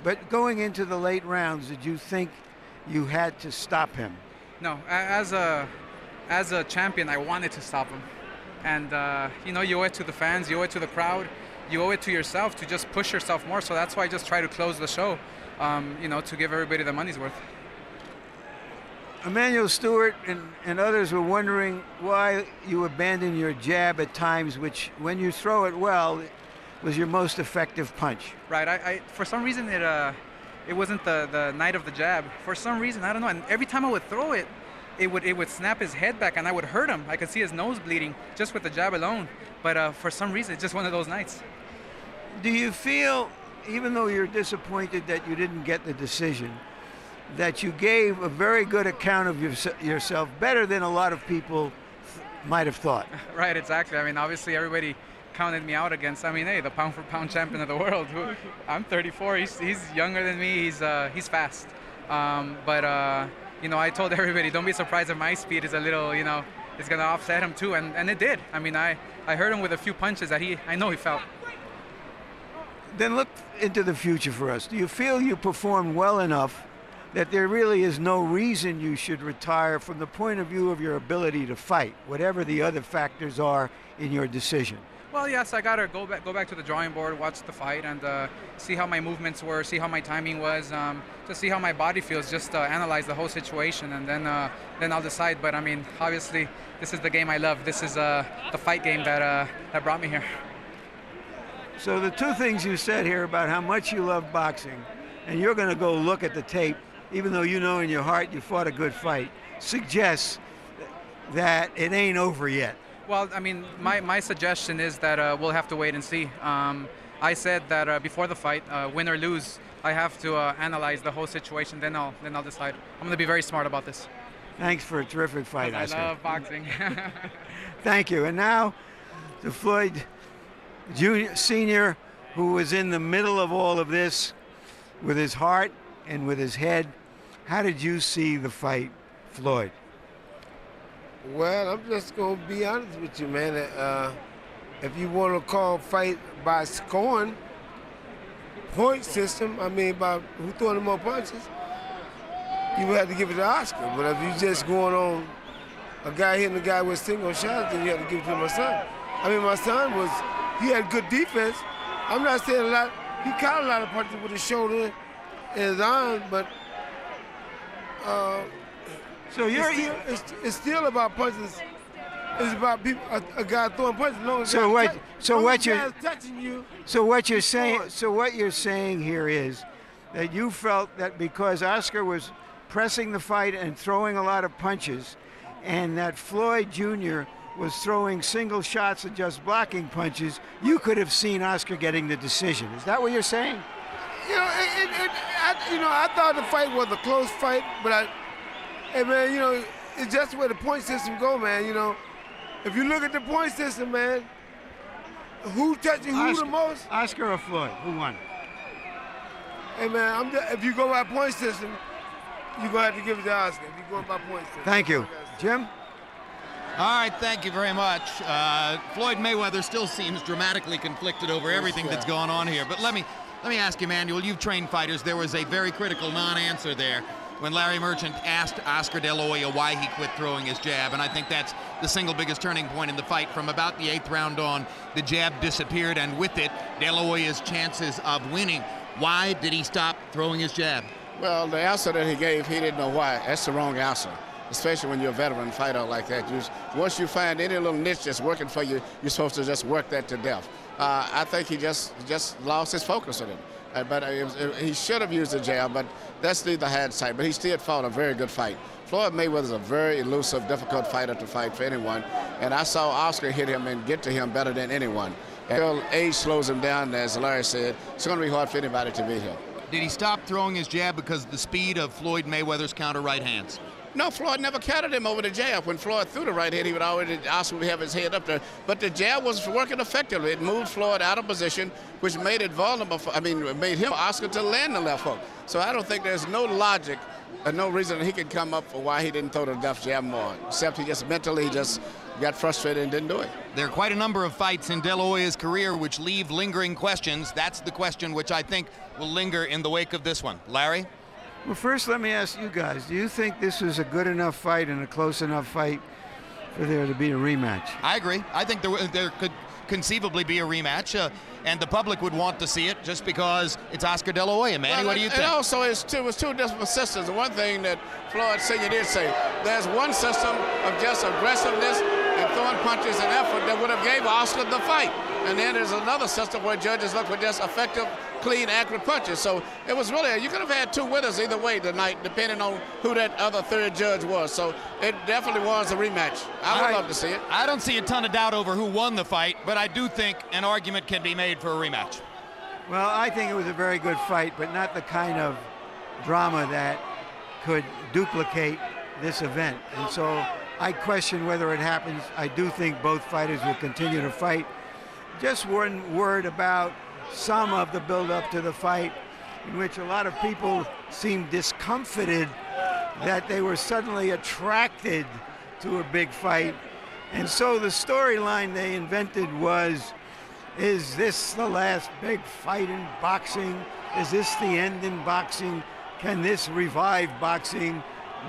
Speaker 10: But going into the late rounds, did you think you had to stop him?
Speaker 2: No, as a champion, I wanted to stop him. And, you know, you owe it to the fans, you owe it to the crowd, you owe it to yourself to just push yourself more. So that's why I just try to close the show, you know, to give everybody the money's worth.
Speaker 10: Emmanuel Stewart and others were wondering why you abandoned your jab at times, which, when you throw it well, was your most effective punch.
Speaker 2: Right. I for some reason, it wasn't the night of the jab. For some reason, I don't know. And every time I would throw it, it would snap his head back, and I would hurt him. I could see his nose bleeding just with the jab alone. But for some reason, it's just one of those nights.
Speaker 10: Do you feel, even though you're disappointed that you didn't get the decision, that you gave a very good account of yourself, better than a lot of people might have thought?
Speaker 2: Right, exactly. I mean, obviously, everybody counted me out against, I mean, hey, the pound-for-pound champion of the world. I'm 34. He's younger than me. He's fast. But you know, I told everybody, don't be surprised if my speed is a little, you know, it's going to offset him too, and it did. I mean, I hurt him with a few punches that I know he felt.
Speaker 10: Then look into the future for us. Do you feel you performed well enough that there really is no reason you should retire from the point of view of your ability to fight, whatever the other factors are in your decision?
Speaker 2: Well, yes, I got to go back to the drawing board, watch the fight, and see how my movements were, see how my timing was, just see how my body feels, just analyze the whole situation, and then I'll decide. But I mean, obviously, this is the game I love. This is the fight game that brought me here.
Speaker 10: So the two things you said here about how much you love boxing, and you're going to go look at the tape, even though you know in your heart you fought a good fight, suggests that it ain't over yet.
Speaker 2: Well, I mean, my suggestion is that we'll have to wait and see. I said that before the fight, win or lose, I have to analyze the whole situation. Then I'll decide. I'm going to be very smart about this.
Speaker 10: Thanks for a terrific fight, Oscar.
Speaker 2: I love boxing.
Speaker 10: Thank you. And now to Floyd Jr. Sr., who was in the middle of all of this with his heart and with his head. How did you see the fight, Floyd?
Speaker 4: Well, I'm just going to be honest with you, man. If you want to call fight by scoring, point system, I mean, by who throwing the more punches, you would have to give it to Oscar. But if you just going on a guy hitting a guy with single shots, then you have to give it to my son. I mean, my son he had good defense. I'm not saying a lot. He caught a lot of punches with his shoulder and his arm, but
Speaker 10: so
Speaker 4: it's still about punches. It's about people, a guy throwing punches.
Speaker 10: So what you're saying here is that you felt that because Oscar was pressing the fight and throwing a lot of punches, and that Floyd Jr. was throwing single shots and just blocking punches, you could have seen Oscar getting the decision. Is that what you're saying?
Speaker 4: You know, I thought the fight was a close fight, but hey man, you know, it's just where the point system go, man. You know, if you look at the point system, man, who touching who the most?
Speaker 10: Oscar or Floyd? Who won?
Speaker 4: Hey man, if you go by point system, you're gonna have to give it to Oscar. If you're going by point system.
Speaker 10: Thank you, Jim.
Speaker 9: All right, thank you very much. Floyd Mayweather still seems dramatically conflicted over everything that's going on here. But let me ask you, Manuel, you've trained fighters. There was a very critical non-answer there when Larry Merchant asked Oscar De La Hoya why he quit throwing his jab, and I think that's the single biggest turning point in the fight. From about the 8th round on, the jab disappeared, and with it, De La Hoya's chances of winning. Why did he stop throwing his jab?
Speaker 11: Well, the answer that he gave, he didn't know why. That's the wrong answer, especially when you're a veteran fighter like that. Once you find any little niche that's working for you, you're supposed to just work that to death. I think he just lost his focus on it. But he should have used the jab, but that's neither hindsight. But he still fought a very good fight. Floyd Mayweather is a very elusive, difficult fighter to fight for anyone. And I saw Oscar hit him and get to him better than anyone. Until age slows him down, as Larry said, it's going to be hard for anybody to beat him.
Speaker 9: Did he stop throwing his jab because of the speed of Floyd Mayweather's counter right hands?
Speaker 11: No, Floyd never countered him over the jab. When Floyd threw the right hand, he would already Oscar would have his head up there. But the jab was working effectively. It moved Floyd out of position, which made it vulnerable. Made him, Oscar, to land the left hook. So I don't think there's no logic and no reason that he could come up for why he didn't throw the left jab more, except he just mentally got frustrated and didn't do it.
Speaker 9: There are quite a number of fights in De La Hoya's career which leave lingering questions. That's the question which I think will linger in the wake of this one. Larry?
Speaker 10: Well, first, let me ask you guys, do you think this was a good enough fight and a close enough fight for there to be a rematch?
Speaker 9: I agree. I think there could conceivably be a rematch, and the public would want to see it just because it's Oscar De La Hoya. Manny, what do you think?
Speaker 11: And also, it was two different systems. The one thing that Floyd Sr. did say, there's one system of just aggressiveness and throwing punches and effort that would have gave Oscar the fight. And then there's another system where judges look for just effective, clean, accurate punches. So it was really, you could have had two winners either way tonight, depending on who that other third judge was. So it definitely was a rematch. I would love to see it.
Speaker 9: I don't see a ton of doubt over who won the fight, but I do think an argument can be made for a rematch.
Speaker 10: Well, I think it was a very good fight, but not the kind of drama that could duplicate this event. And so I question whether it happens. I do think both fighters will continue to fight. Just one word about some of the build-up to the fight, in which a lot of people seemed discomfited that they were suddenly attracted to a big fight. And so the storyline they invented was, is this the last big fight in boxing? Is this the end in boxing? Can this revive boxing?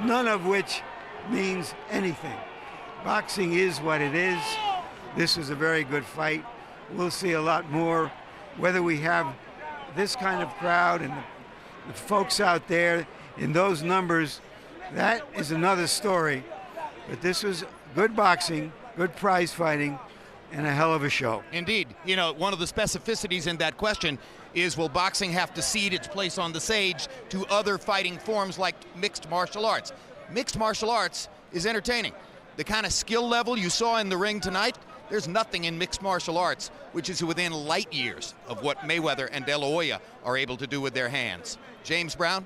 Speaker 10: None of which means anything. Boxing is what it is. This was a very good fight. We'll see a lot more. Whether we have this kind of crowd and the folks out there in those numbers, that is another story. But this was good boxing, good prize fighting, and a hell of a show.
Speaker 9: Indeed. You know, one of the specificities in that question is, will boxing have to cede its place on the stage to other fighting forms like mixed martial arts? Mixed martial arts is entertaining. The kind of skill level you saw in the ring tonight, there's nothing in mixed martial arts which is within light years of what Mayweather and De La Hoya are able to do with their hands. James Brown?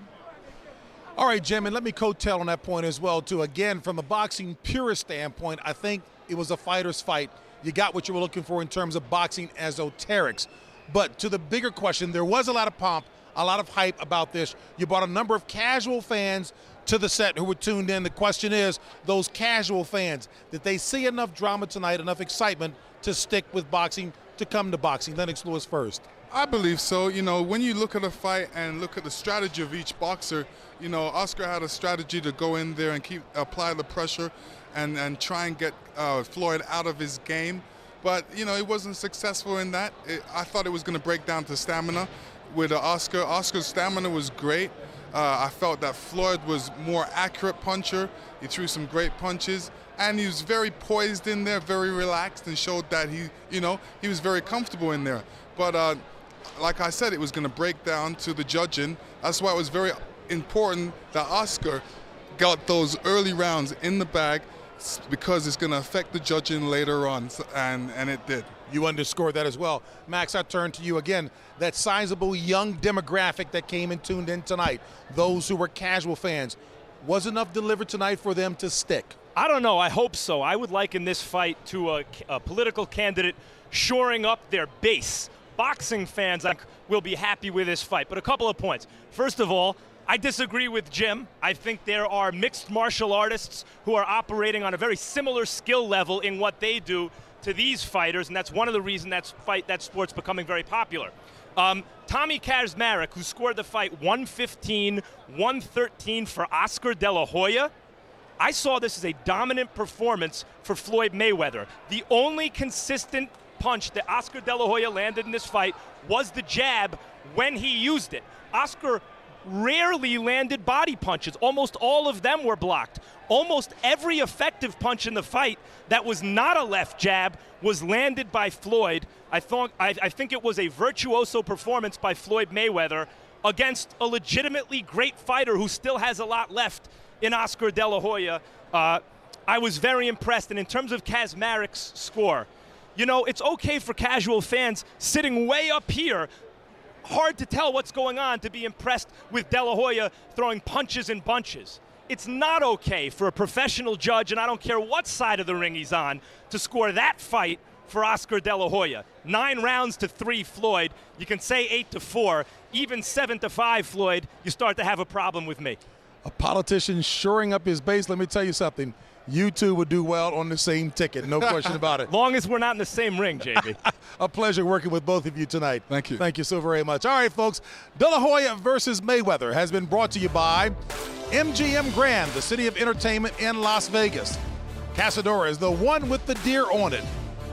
Speaker 1: All right, Jim, and let me coattail on that point as well, too. Again, from a boxing purist standpoint, I think it was a fighter's fight. You got what you were looking for in terms of boxing esoterics. But to the bigger question, there was a lot of pomp, a lot of hype about this. You brought a number of casual fans to the set who were tuned in. The question is, those casual fans, did they see enough drama tonight, enough excitement to stick with boxing, to come to boxing? Lennox Lewis first.
Speaker 8: I believe so. You know, when you look at a fight and look at the strategy of each boxer, you know, Oscar had a strategy to go in there and apply the pressure and try and get Floyd out of his game. But, you know, he wasn't successful in that. I thought it was going to break down to stamina with Oscar. Oscar's stamina was great. I felt that Floyd was more accurate puncher. He threw some great punches. And he was very poised in there, very relaxed, and showed that he was very comfortable in there. But like I said, it was going to break down to the judging. That's why it was very important that Oscar got those early rounds in the bag, because it's going to affect the judging later on, and it did.
Speaker 1: You underscored that as well. Max, I turn to you again. That sizable young demographic that came and tuned in tonight, those who were casual fans, was enough delivered tonight for them to stick?
Speaker 7: I don't know. I hope so. I would liken this fight to a political candidate shoring up their base. Boxing fans will be happy with this fight. But a couple of points. First of all, I disagree with Jim. I think there are mixed martial artists who are operating on a very similar skill level in what they do to these fighters, and that's one of the reasons that sport's becoming very popular. Tommy Kaczmarek, who scored the fight 115-113 for Oscar De La Hoya, I saw this as a dominant performance for Floyd Mayweather. The only consistent punch that Oscar De La Hoya landed in this fight was the jab when he used it. Oscar rarely landed body punches. Almost all of them were blocked. Almost every effective punch in the fight that was not a left jab was landed by Floyd. I think it was a virtuoso performance by Floyd Mayweather against a legitimately great fighter who still has a lot left in Oscar De La Hoya. I was very impressed. And in terms of Kaczmarek's score, you know, it's okay for casual fans sitting way up here, hard to tell what's going on, to be impressed with De La Hoya throwing punches and bunches. It's not okay for a professional judge, and I don't care what side of the ring he's on, to score that fight for Oscar De La Hoya. 9 rounds to 3 Floyd. You can say 8-4, even 7-5 Floyd, you start to have a problem with me.
Speaker 1: A politician shoring up his base, let me tell you something. You two would do well on the same ticket, no question about it.
Speaker 7: Long as we're not in the same ring, JB.
Speaker 1: A pleasure working with both of you tonight.
Speaker 8: Thank you.
Speaker 1: Thank you so very much. All right, folks, De La Hoya versus Mayweather has been brought to you by MGM Grand, the city of entertainment in Las Vegas. Casadora is the one with the deer on it.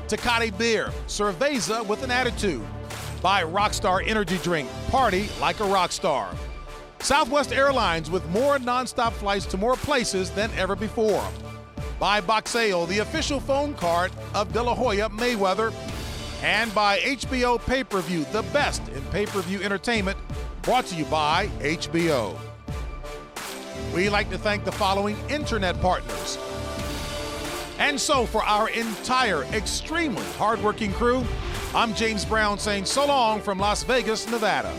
Speaker 1: Tecate Beer, Cerveza with an attitude. By Rockstar Energy Drink, party like a rock star. Southwest Airlines with more nonstop flights to more places than ever before. By Boxeo, the official phone card of De La Hoya Mayweather. And by HBO Pay-Per-View, the best in pay-per-view entertainment, brought to you by HBO. We'd like to thank the following internet partners. And so for our entire extremely hardworking crew, I'm James Brown saying so long from Las Vegas, Nevada.